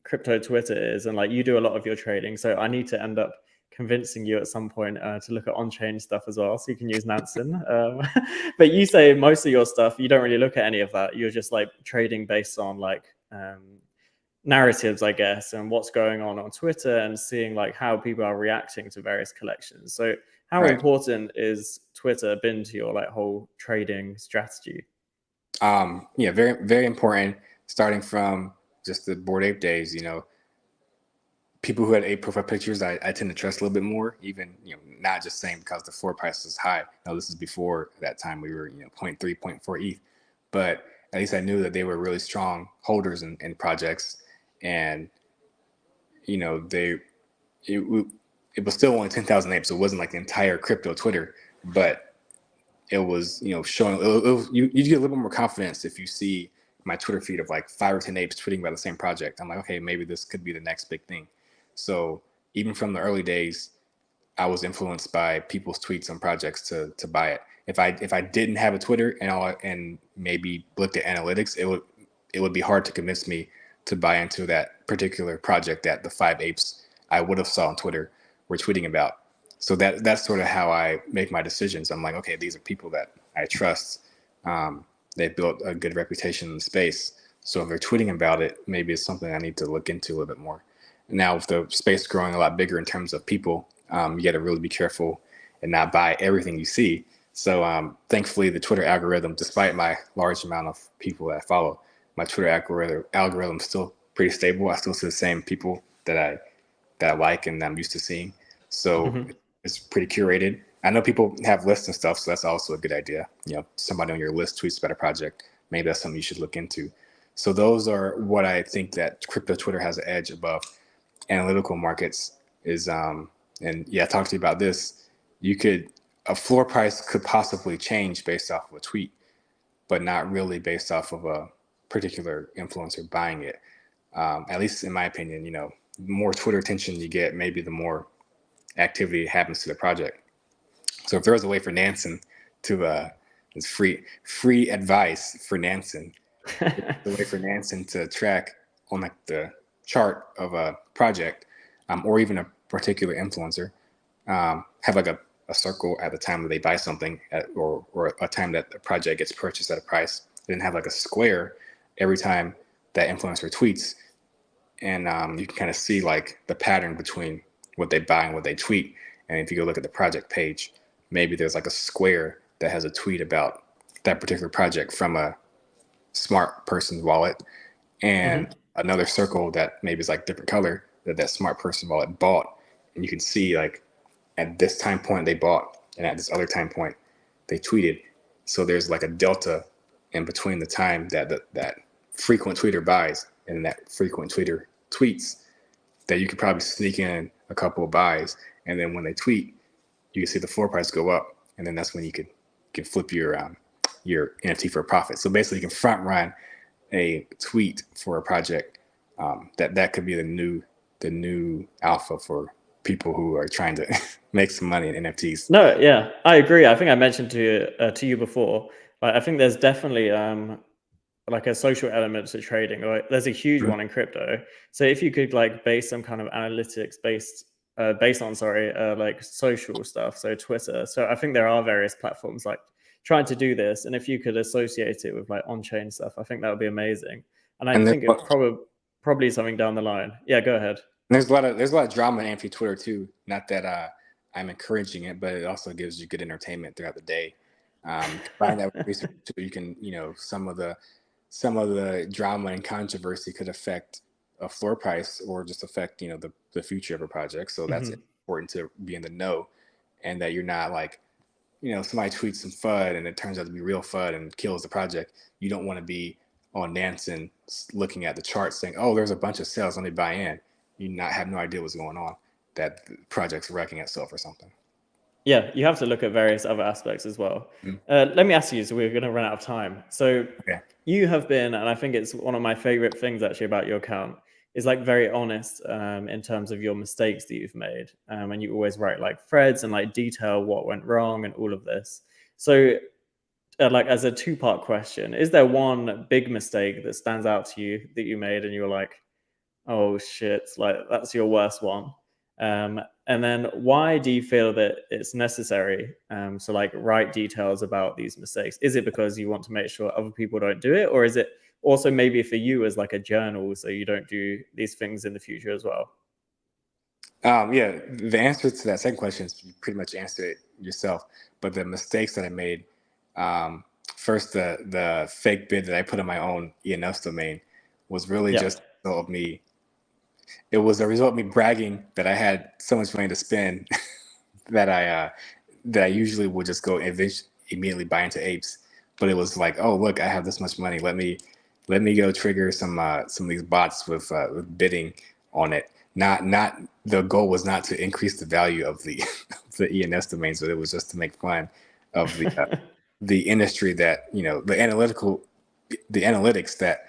crypto Twitter is, and like you do a lot of your trading. So I need to end up convincing you at some point to look at on-chain stuff as well, so you can use Nansen. But you say most of your stuff you don't really look at any of that. You're just like trading based on like narratives, I guess, and what's going on Twitter and seeing like how people are reacting to various collections. So how Right. important is Twitter been to your like whole trading strategy? Yeah, very, very important. Starting from just the Bored Ape days, people who had ape profile pictures, I tend to trust a little bit more, even, not just saying because the floor price is high. Now, this is before that time we were, 0.3, zero point 0.4 ETH, but at least I knew that they were really strong holders in projects. And, they, it, it was still only 10,000 apes. So it wasn't like the entire crypto Twitter, but it was, showing, you get a little bit more confidence if you see my Twitter feed of like 5 or 10 apes tweeting about the same project. I'm like, okay, maybe this could be the next big thing. So even from the early days, I was influenced by people's tweets on projects to buy it. If I didn't have a Twitter and maybe looked at analytics, it would be hard to convince me to buy into that particular project that the 5 apes I would have saw on Twitter were tweeting about. So that's sort of how I make my decisions. I'm like, okay, these are people that I trust. They built a good reputation in the space. So if they're tweeting about it, maybe it's something I need to look into a little bit more. Now, with the space growing a lot bigger in terms of people, you got to really be careful and not buy everything you see. So thankfully, the Twitter algorithm, despite my large amount of people that I follow, my Twitter algorithm is still pretty stable. I still see the same people that I that I like and I'm used to seeing. So Hmm. it's pretty curated. I know people have lists and stuff, so that's also a good idea. Somebody on your list tweets about a project. Maybe that's something you should look into. So those are what I think that crypto Twitter has an edge above analytical markets is. And yeah, I talked to you about this. A floor price could possibly change based off of a tweet, but not really based off of a particular influencer buying it. At least in my opinion, the more Twitter attention you get, maybe the more activity happens to the project. So if there was a way for Nansen to, it's free advice for Nansen, the way for Nansen to track on like the chart of a project, or even a particular influencer, have like a circle at the time that they buy something or a time that the project gets purchased at a price, and then have like a square every time that influencer tweets. And you can kind of see like the pattern between what they buy and what they tweet. And if you go look at the project page, maybe there's like a square that has a tweet about that particular project from a smart person's wallet, and Hmm. another circle that maybe is like different color that smart person wallet bought. And you can see like at this time point they bought, and at this other time point they tweeted. So there's like a delta in between the time that frequent tweeter buys and that frequent tweeter tweets, that you could probably sneak in a couple of buys, and then when they tweet, you can see the floor price go up, and then that's when you can flip your NFT for a profit. So basically, you can front run a tweet for a project. That could be the new alpha for people who are trying to make some money in NFTs. No, yeah, I agree. I think I mentioned to you before. Like, I think there's definitely like a social element to trading. Like, there's a huge Mhm. one in crypto. So if you could like base some kind of analytics based on like social stuff, so Twitter. So I think there are various platforms like trying to do this, and if you could associate it with like on-chain stuff, I think that would be amazing. And I And think it probably something down the line. Yeah, go ahead. there's a lot of drama in NFT Twitter too. Not that I'm encouraging it, but it also gives you good entertainment throughout the day. Combine that with research too, you can some of the drama and controversy could affect a floor price or just affect the future of a project. So that's Hmm. important to be in the know, and that you're not like somebody tweets some FUD and it turns out to be real FUD and kills the project. You don't want to be on Nansen looking at the chart saying, "Oh, there's a bunch of sales, let me buy in." You not have no idea what's going on. That the project's wrecking itself or something. Yeah, you have to look at various other aspects as well. Mm. Let me ask you, so we're going to run out of time. So Okay. you have been, and I think it's one of my favorite things actually about your account, is like very honest in terms of your mistakes that you've made. And you always write like threads and like detail what went wrong and all of this. So like as a two-part question, is there one big mistake that stands out to you that you made and you're like, oh shit, like that's your worst one? And then why do you feel that it's necessary to like write details about these mistakes? Is it because you want to make sure other people don't do it, or is it also maybe for you as like a journal so you don't do these things in the future as well? Yeah, the answer to that second question is you pretty much answered it yourself. But the mistakes that I made, um, first the fake bid that I put on my own ENS domain was really Yeah. just a result of me. It was a result of me bragging that I had so much money to spend that I usually would just go immediately buy into Apes. But it was like, oh look, I have this much money. Let me go trigger some of these bots with bidding on it. Not the goal was not to increase the value of the the ENS domains, but it was just to make fun of the industry that the analytics that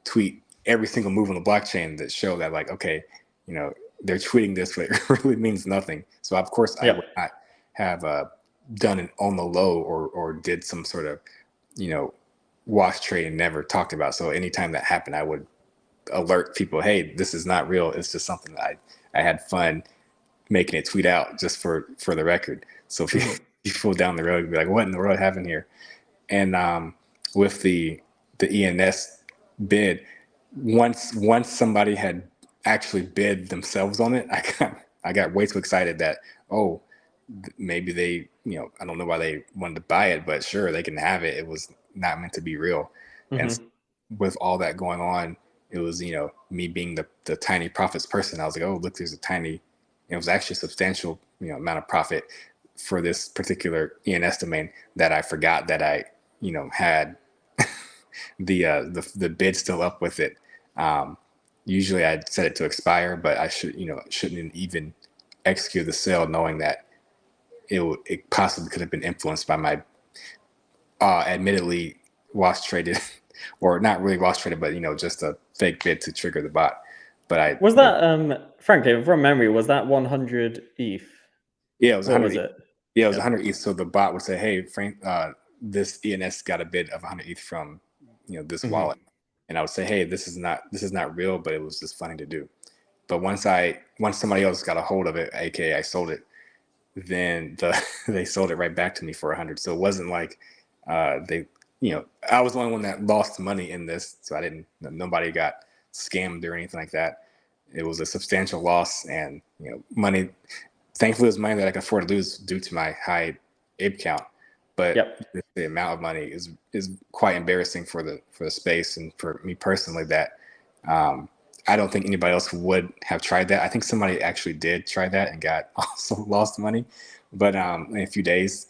tweet every single move on the blockchain that show that like, okay, you know they're tweeting this, but it really means nothing. So of course I Yeah. would not have done it on the low or did some sort of wash trade and never talked about. So anytime that happened, I would alert people, hey, this is not real. It's just something that I had fun making it tweet out just for the record. So if you, Mhm. you pull down the road, you'd be like, what in the world happened here? And with the ENS bid, once somebody had actually bid themselves on it, I got way too excited that, oh, maybe they, I don't know why they wanted to buy it, but sure, they can have it. It was not meant to be real. And Mhm. with all that going on, it was, you know, me being the tiny profits person. I was like, oh, look, there's a tiny, it was actually a substantial, you know, amount of profit for this particular ENS domain that I forgot that I, you know, had the bid still up with it. Usually I'd set it to expire, but I shouldn't even execute the sale knowing that it possibly could have been influenced by my admittedly wash traded or not really wash traded, but, you know, just a fake bid to trigger the bot. But I Was that frankly from memory, was that 100 ETH? yeah, it was What 100. was it? Yeah, it was 100 ETH. So the bot would say, "Hey, Frank, this ENS got a bid of 100 ETH from, you know, this wallet," and I would say, "Hey, this is not real, but it was just funny to do." But once somebody else got a hold of it, aka I sold it, then they sold it right back to me for 100. So it wasn't like they, you know, I was the only one that lost money in this. So nobody got scammed or anything like that. It was a substantial loss, and, you know, money. Thankfully, it was money that I could afford to lose due to my high ape count. But the amount of money is quite embarrassing for the space and for me personally. That I don't think anybody else would have tried that. I think somebody actually did try that and got also lost money, but in a few days,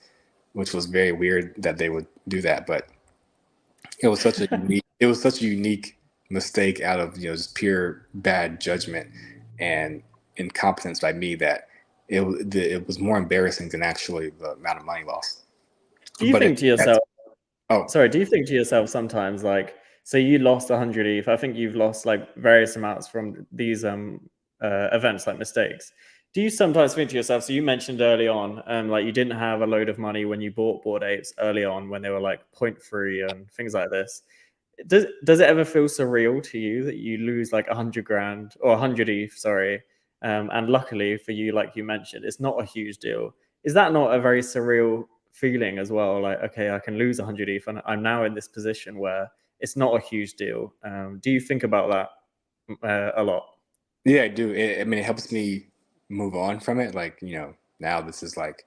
which was very weird that they would do that. But it was such a unique mistake out of, you know, just pure bad judgment and incompetence by me that it was more embarrassing than actually the amount of money lost. Do you But think to yourself? oh, Sorry, do you think to yourself sometimes, like, so you lost 100 ETH? I think you've lost like various amounts from these events, like mistakes. Do you sometimes think to yourself? So you mentioned early on, like you didn't have a load of money when you bought Bored Apes early on when they were like 0.3 and things like this. Does it ever feel surreal to you that you lose like 100 grand or 100 ETH? Sorry, and luckily for you, like you mentioned, it's not a huge deal. Is that not a very surreal feeling as well? Like, okay, I can lose 100 ETH and I'm now in this position where it's not a huge deal. Do you think about that a lot? yeah, I do. I mean, it helps me move on from it. Like, you know, now this is like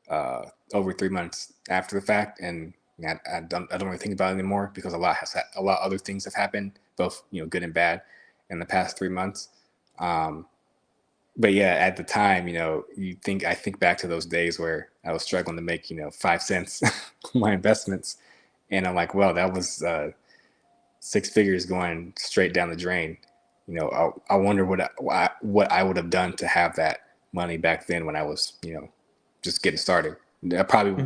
over 3 months after the fact, and I don't really think about it anymore because a lot of other things have happened, both, you know, good and bad, in the past 3 months. Um, but yeah, at the time, you know, I think back to those days where I was struggling to make, you know, 5 cents on my investments, and I'm like, well, that was 6 figures going straight down the drain. You know, I wonder what I would have done to have that money back then when I was, you know, just getting started. I probably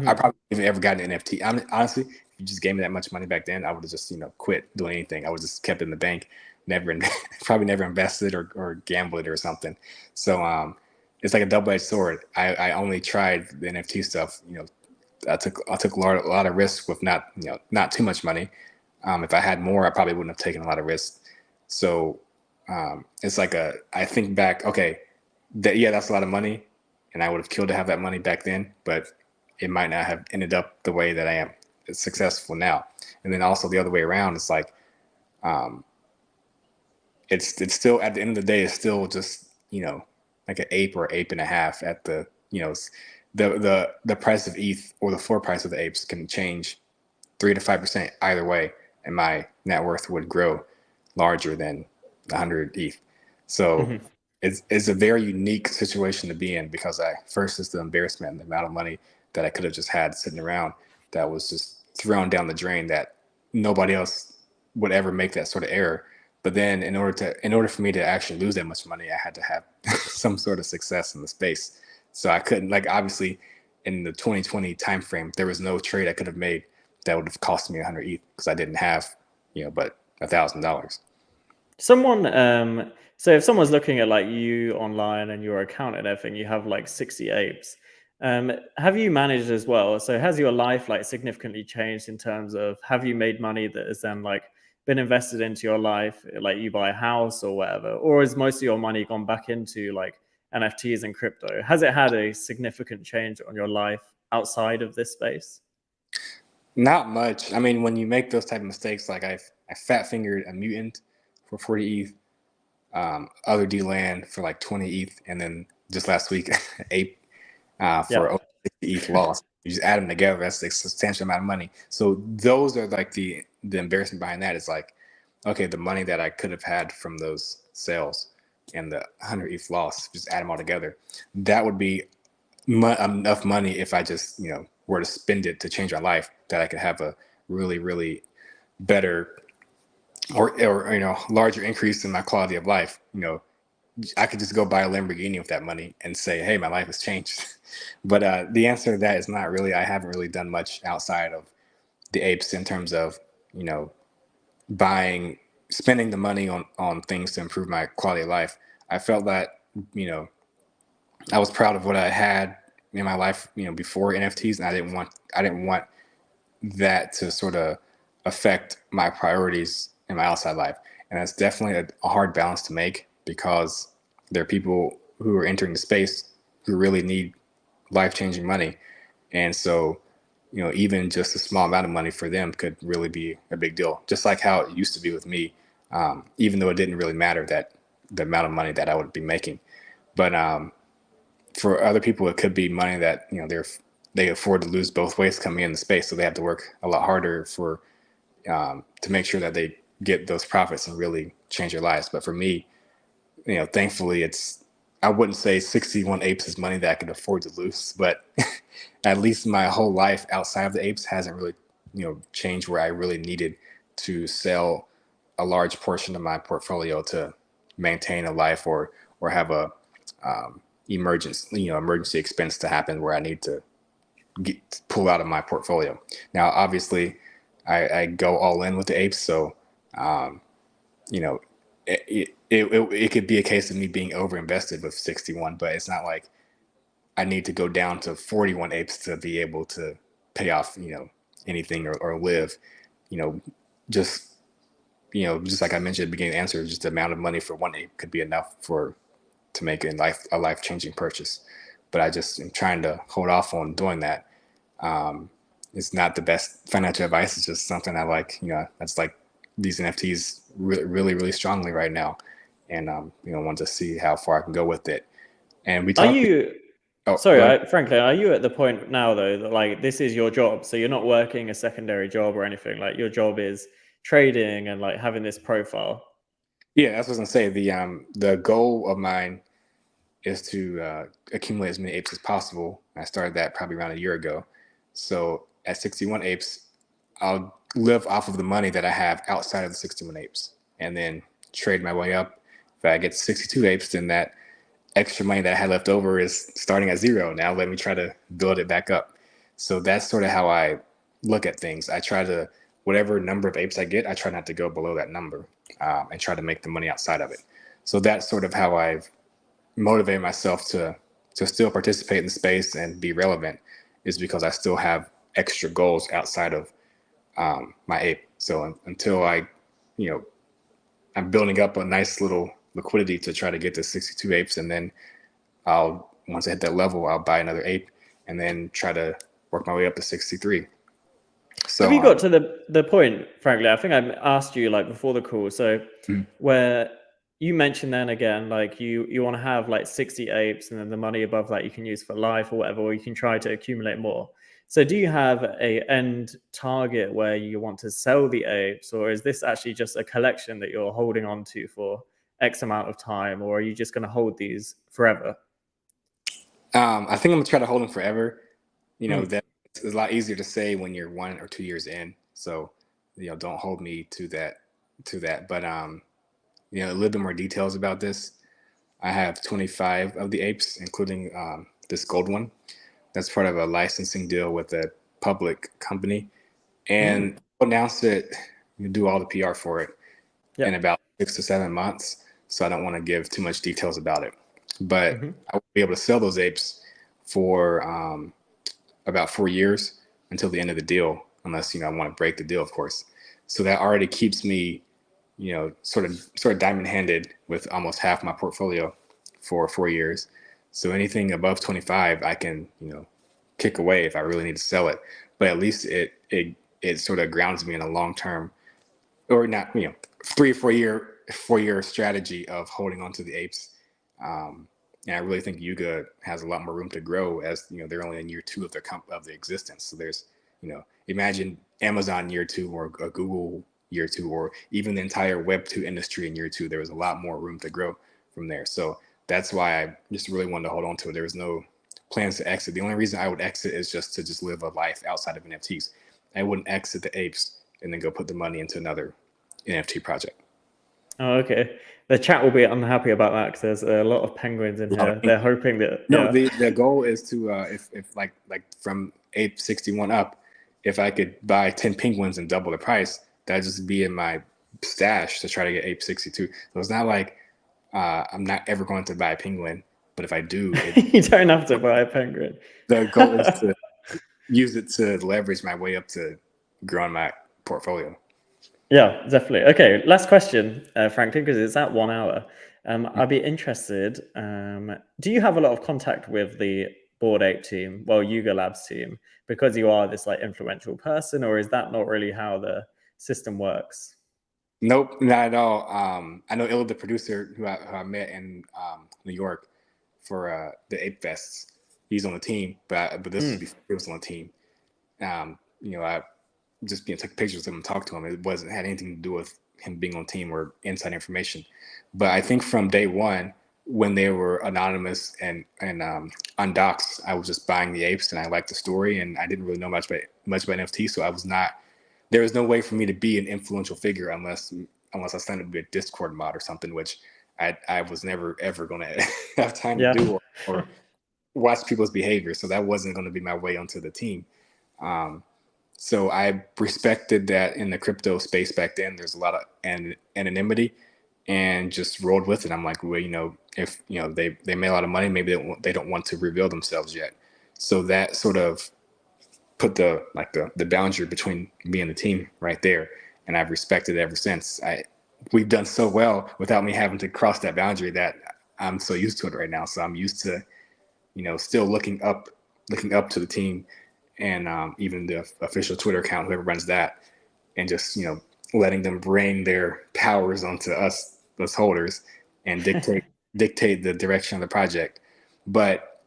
even ever got an NFT. Honestly, if you just gave me that much money back then, I would have just, you know, quit doing anything. I would have just kept it in the bank, probably never invested or gambled it or something. So it's like a double-edged sword. I only tried the NFT stuff. You know, I took a lot of risks with not too much money. If I had more, I probably wouldn't have taken a lot of risks. So it's like I think back, okay, that's a lot of money, and I would have killed to have that money back then, but it might not have ended up the way that I am successful now. And then also the other way around, it's like it's still, at the end of the day, it's still just, you know, like an ape or ape and a half at the, you know, the price of ETH or the floor price of the apes can change 3 to 5% either way, and my net worth would grow larger than 100 ETH. So it's a very unique situation to be in because first is the embarrassment and the amount of money that I could have just had sitting around that was just thrown down the drain, that nobody else would ever make that sort of error. But then in order for me to actually lose that much money, I had to have some sort of success in the space. So I couldn't, like, obviously in the 2020 timeframe, there was no trade I could have made that would have cost me 100 ETH because I didn't have, you know, but $1,000. So if someone's looking at like you online and your account and everything, you have like 60 apes. Have you managed as well? So has your life like significantly changed in terms of, have you made money that has then like been invested into your life, like you buy a house or whatever, or has most of your money gone back into like NFTs and crypto? Has it had a significant change on your life outside of this space? Not much. I mean, when you make those type of mistakes, like I fat fingered a mutant for 40 ETH, other D land for like 20 ETH, and then just last week, ape for over 60 ETH loss. You just add them together, that's a substantial amount of money. So those are like the embarrassment behind that is like, okay, the money that I could have had from those sales and the 100 ETH loss, just add them all together, that would be enough money if I just, were to spend it to change my life, that I could have a really, really better or larger increase in my quality of life. I could just go buy a Lamborghini with that money and say, hey, my life has changed. But the answer to that is not really. I haven't really done much outside of the apes in terms of, you know, spending the money on things to improve my quality of life. I felt that, you know, I was proud of what I had in my life, before NFTs, and I didn't want that to sort of affect my priorities in my outside life. And that's definitely a hard balance to make, because there are people who are entering the space who really need life-changing money. And so, even just a small amount of money for them could really be a big deal, just like how it used to be with me, even though it didn't really matter that the amount of money that I would be making. But for other people, it could be money that, they afford to lose both ways coming in the space. So they have to work a lot harder to make sure that they get those profits and really change their lives. But for me, thankfully, I wouldn't say 61 apes is money that I could afford to lose, but at least my whole life outside of the apes hasn't really, changed where I really needed to sell a large portion of my portfolio to maintain a life, or have a emergency expense to happen where I need to pull out of my portfolio. Now, obviously, I go all in with the apes, so um, you know, it could be a case of me being over invested with 61, but it's not like I need to go down to 41 apes to be able to pay off, anything, or live, you know, just, just like I mentioned at the beginning of the answer, just the amount of money for one ape could be enough to make a life-changing purchase. But I just am trying to hold off on doing that. Um, it's not the best financial advice. It's just something I like, that's like these NFTs really, really, really strongly right now. And, want to see how far I can go with it. And we Are talked. you, Oh, go ahead. sorry, Franklin, are you at the point now though that like this is your job? So you're not working a secondary job or anything. Like your job is trading and like having this profile. Yeah, that's what I was gonna say. The goal of mine is to accumulate as many apes as possible. I started that probably around a year ago. So at 61 apes, I'll live off of the money that I have outside of the 61 apes, and then trade my way up. If I get to 62 apes, then that extra money that I had left over is starting at zero. Now let me try to build it back up. So that's sort of how I look at things. I try to, whatever number of apes I get, I try not to go below that number, and try to make the money outside of it. So that's sort of how I've motivated myself to still participate in the space and be relevant, is because I still have extra goals outside of my ape. So until you know, I'm building up a nice little liquidity to try to get to 62 apes, and then once I hit that level, I'll buy another ape, and then try to work my way up to 63. So Have you got to the point, frankly? I think I asked you like before the call. So where you mentioned then again, like you want to have like 60 apes, and then the money above that you can use for life or whatever, or you can try to accumulate more. So do you have a end target where you want to sell the apes, or is this actually just a collection that you're holding on to for X amount of time, or are you just going to hold these forever? I think I'm gonna try to hold them forever. That it's a lot easier to say when you're 1 or 2 years in. So, don't hold me to that. But a little bit more details about this. I have 25 of the apes, including this gold one. That's part of a licensing deal with a public company, and we'll announce it. You do all the PR for it in about 6 to 7 months. So I don't want to give too much details about it, but I will be able to sell those apes for about 4 years until the end of the deal, unless I want to break the deal, of course. So that already keeps me, sort of diamond handed with almost half my portfolio for 4 years. So anything above 25, I can kick away if I really need to sell it. But at least it sort of grounds me in a long term, or not 3 or 4 year strategy of holding on to the apes. And I really think Yuga has a lot more room to grow, as they're only in year 2 of their existence. So there's imagine Amazon year 2, or Google year two, or even the entire Web2 industry in year two. There was a lot more room to grow from there. So that's why I just really wanted to hold on to it. There was no plans to exit. The only reason I would exit is just to just live a life outside of NFTs. I wouldn't exit the apes and then go put the money into another NFT project. Oh, okay. The chat will be unhappy about that because there's a lot of penguins in here. They're hoping that no, the goal is to if like from Ape 61 up, if I could buy 10 penguins and double the price, that'd just be in my stash to try to get Ape 62. So it's not like I'm not ever going to buy a penguin, but if I do, you don't have to buy a penguin. The goal is to use it to leverage my way up to growing my portfolio. Yeah, definitely. Okay, last question, Franklin, because it's at 1 hour. I'd be interested. Do you have a lot of contact with the Bored Ape team, well, Yuga Labs team, because you are this like influential person, or is that not really how the system works? Nope, not at all. I know Illa, the producer who I met in New York for the Ape Fests. He's on the team, but this was before he was on the team. I just took pictures of him and talked to him. It wasn't had anything to do with him being on team or inside information. But I think from day one, when they were anonymous and undoxed, I was just buying the apes and I liked the story and I didn't really know much about NFT, so I was not. There was no way for me to be an influential figure unless I signed up to be a Discord mod or something, which I was never ever going to have time to do or watch people's behavior. So that wasn't going to be my way onto the team. So I respected that in the crypto space back then. There's a lot of anonymity, and just rolled with it. I'm like, well, if they made a lot of money, maybe they don't want to reveal themselves yet. So that sort of put the boundary between me and the team right there, and I've respected it ever since. We've done so well without me having to cross that boundary that I'm so used to it right now. So I'm used to, still looking up to the team, and even the official Twitter account, whoever runs that, and just letting them bring their powers onto us holders and dictate the direction of the project. But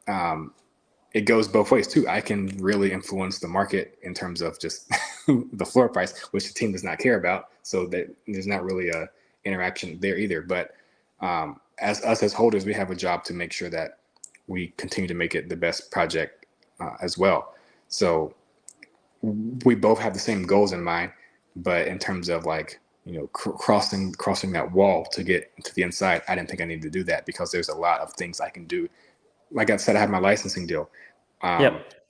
it goes both ways too. I can really influence the market in terms of just the floor price, which the team does not care about. So that there's not really a interaction there either. But as holders, we have a job to make sure that we continue to make it the best project as well. So we both have the same goals in mind, but in terms of crossing that wall to get to the inside, I didn't think I needed to do that because there's a lot of things I can do. Like I said, I have my licensing deal.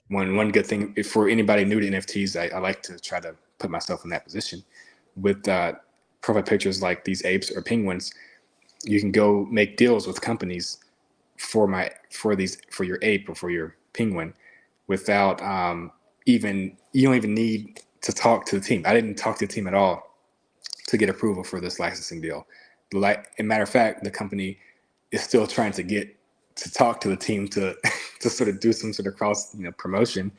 One good thing for anybody new to NFTs, I like to try to put myself in that position. With profile pictures like these apes or penguins, you can go make deals with companies for your ape or for your penguin without you don't even need to talk to the team. I didn't talk to the team at all to get approval for this licensing deal. As a matter of fact, the company is still trying to talk to the team to sort of do some sort of cross promotion.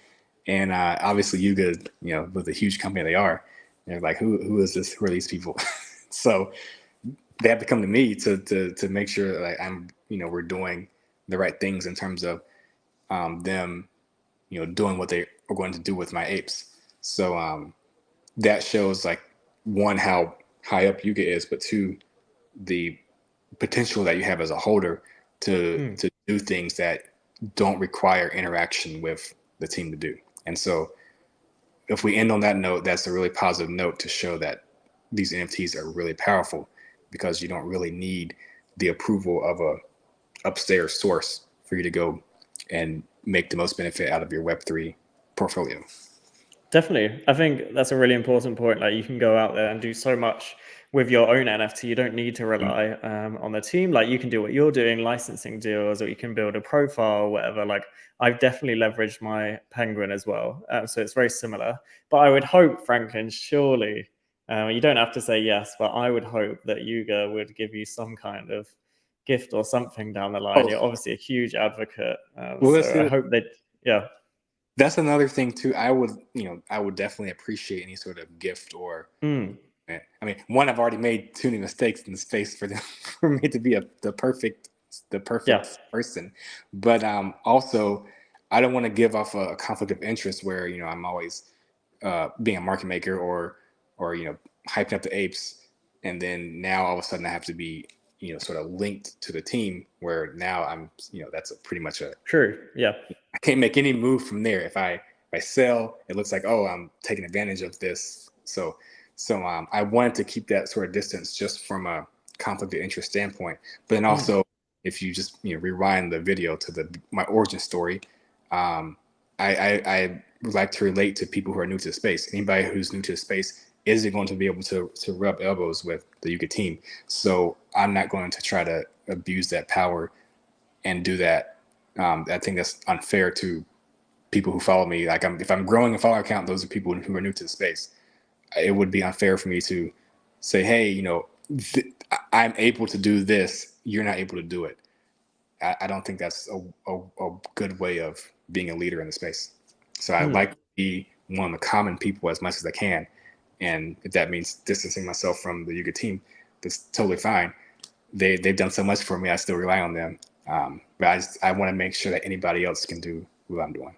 And obviously Yuga, with the huge company they are, they're like, who is this? Who are these people? So they have to come to me to make sure that I'm we're doing the right things in terms of them doing what they are going to do with my apes. So that shows one, how high up Yuga is, but two, the potential that you have as a holder to do things that don't require interaction with the team to do. And so if we end on that note, that's a really positive note to show that these NFTs are really powerful, because you don't really need the approval of a upstairs source for you to go and make the most benefit out of your Web3 portfolio. Definitely. I think that's a really important point. Like, you can go out there and do so much with your own NFT. You don't need to rely on the team. Like, you can do what you're doing, licensing deals, or you can build a profile or whatever. Like, I've definitely leveraged my penguin as well. So it's very similar. But I would hope, Franklin, surely, you don't have to say yes, but I would hope that Yuga would give you some kind of gift or something down the line. You're obviously a huge advocate. So I hope that, yeah. That's another thing too. I would definitely appreciate any sort of gift or. I mean, one, I've already made too many mistakes in the space for me to be the perfect person. But also, I don't want to give off a conflict of interest where I'm always being a market maker or hyping up the apes, and then now all of a sudden I have to be, sort of linked to the team, where now I'm, that's pretty much True. Yeah. I can't make any move from there. If I sell, it looks like, oh, I'm taking advantage of this. So I wanted to keep that sort of distance just from a conflict of interest standpoint. But then also, if you just rewind the video to my origin story, I would like to relate to people who are new to the space. Anybody who's new to the space isn't going to be able to rub elbows with the Yuga team. So I'm not going to try to abuse that power and do that. I think that's unfair to people who follow me. Like, if I'm growing a follower account, those are people who are new to the space. It would be unfair for me to say, hey, I'm able to do this, you're not able to do it. I don't think that's a good way of being a leader in the space. So I like to be one of the common people as much as I can. And if that means distancing myself from the Yuga team, that's totally fine. They've done so much for me, I still rely on them. But I want to make sure that anybody else can do what I'm doing.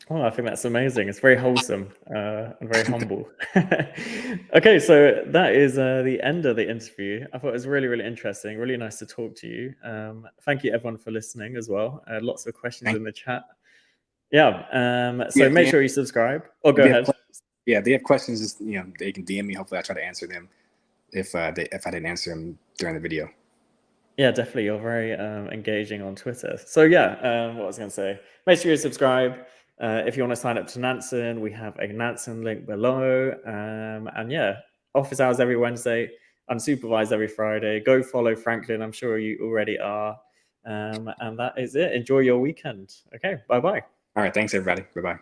Oh, I think that's amazing. It's very wholesome and very humble. Okay, so that is the end of the interview. I thought it was really, really interesting. Really nice to talk to you. Thank you, everyone, for listening as well. Lots of questions in the chat. Yeah. So make sure you subscribe. Or go ahead. Yeah, they have questions. Just, they can DM me. Hopefully, I try to answer them if I didn't answer them during the video. Yeah, definitely. You're very engaging on Twitter. So yeah, what I was going to say, make sure you subscribe. If you want to sign up to Nansen, we have a Nansen link below. And yeah, office hours every Wednesday, unsupervised every Friday. Go follow Franklin. I'm sure you already are. And that is it. Enjoy your weekend. Okay, bye-bye. All right, thanks, everybody. Bye-bye.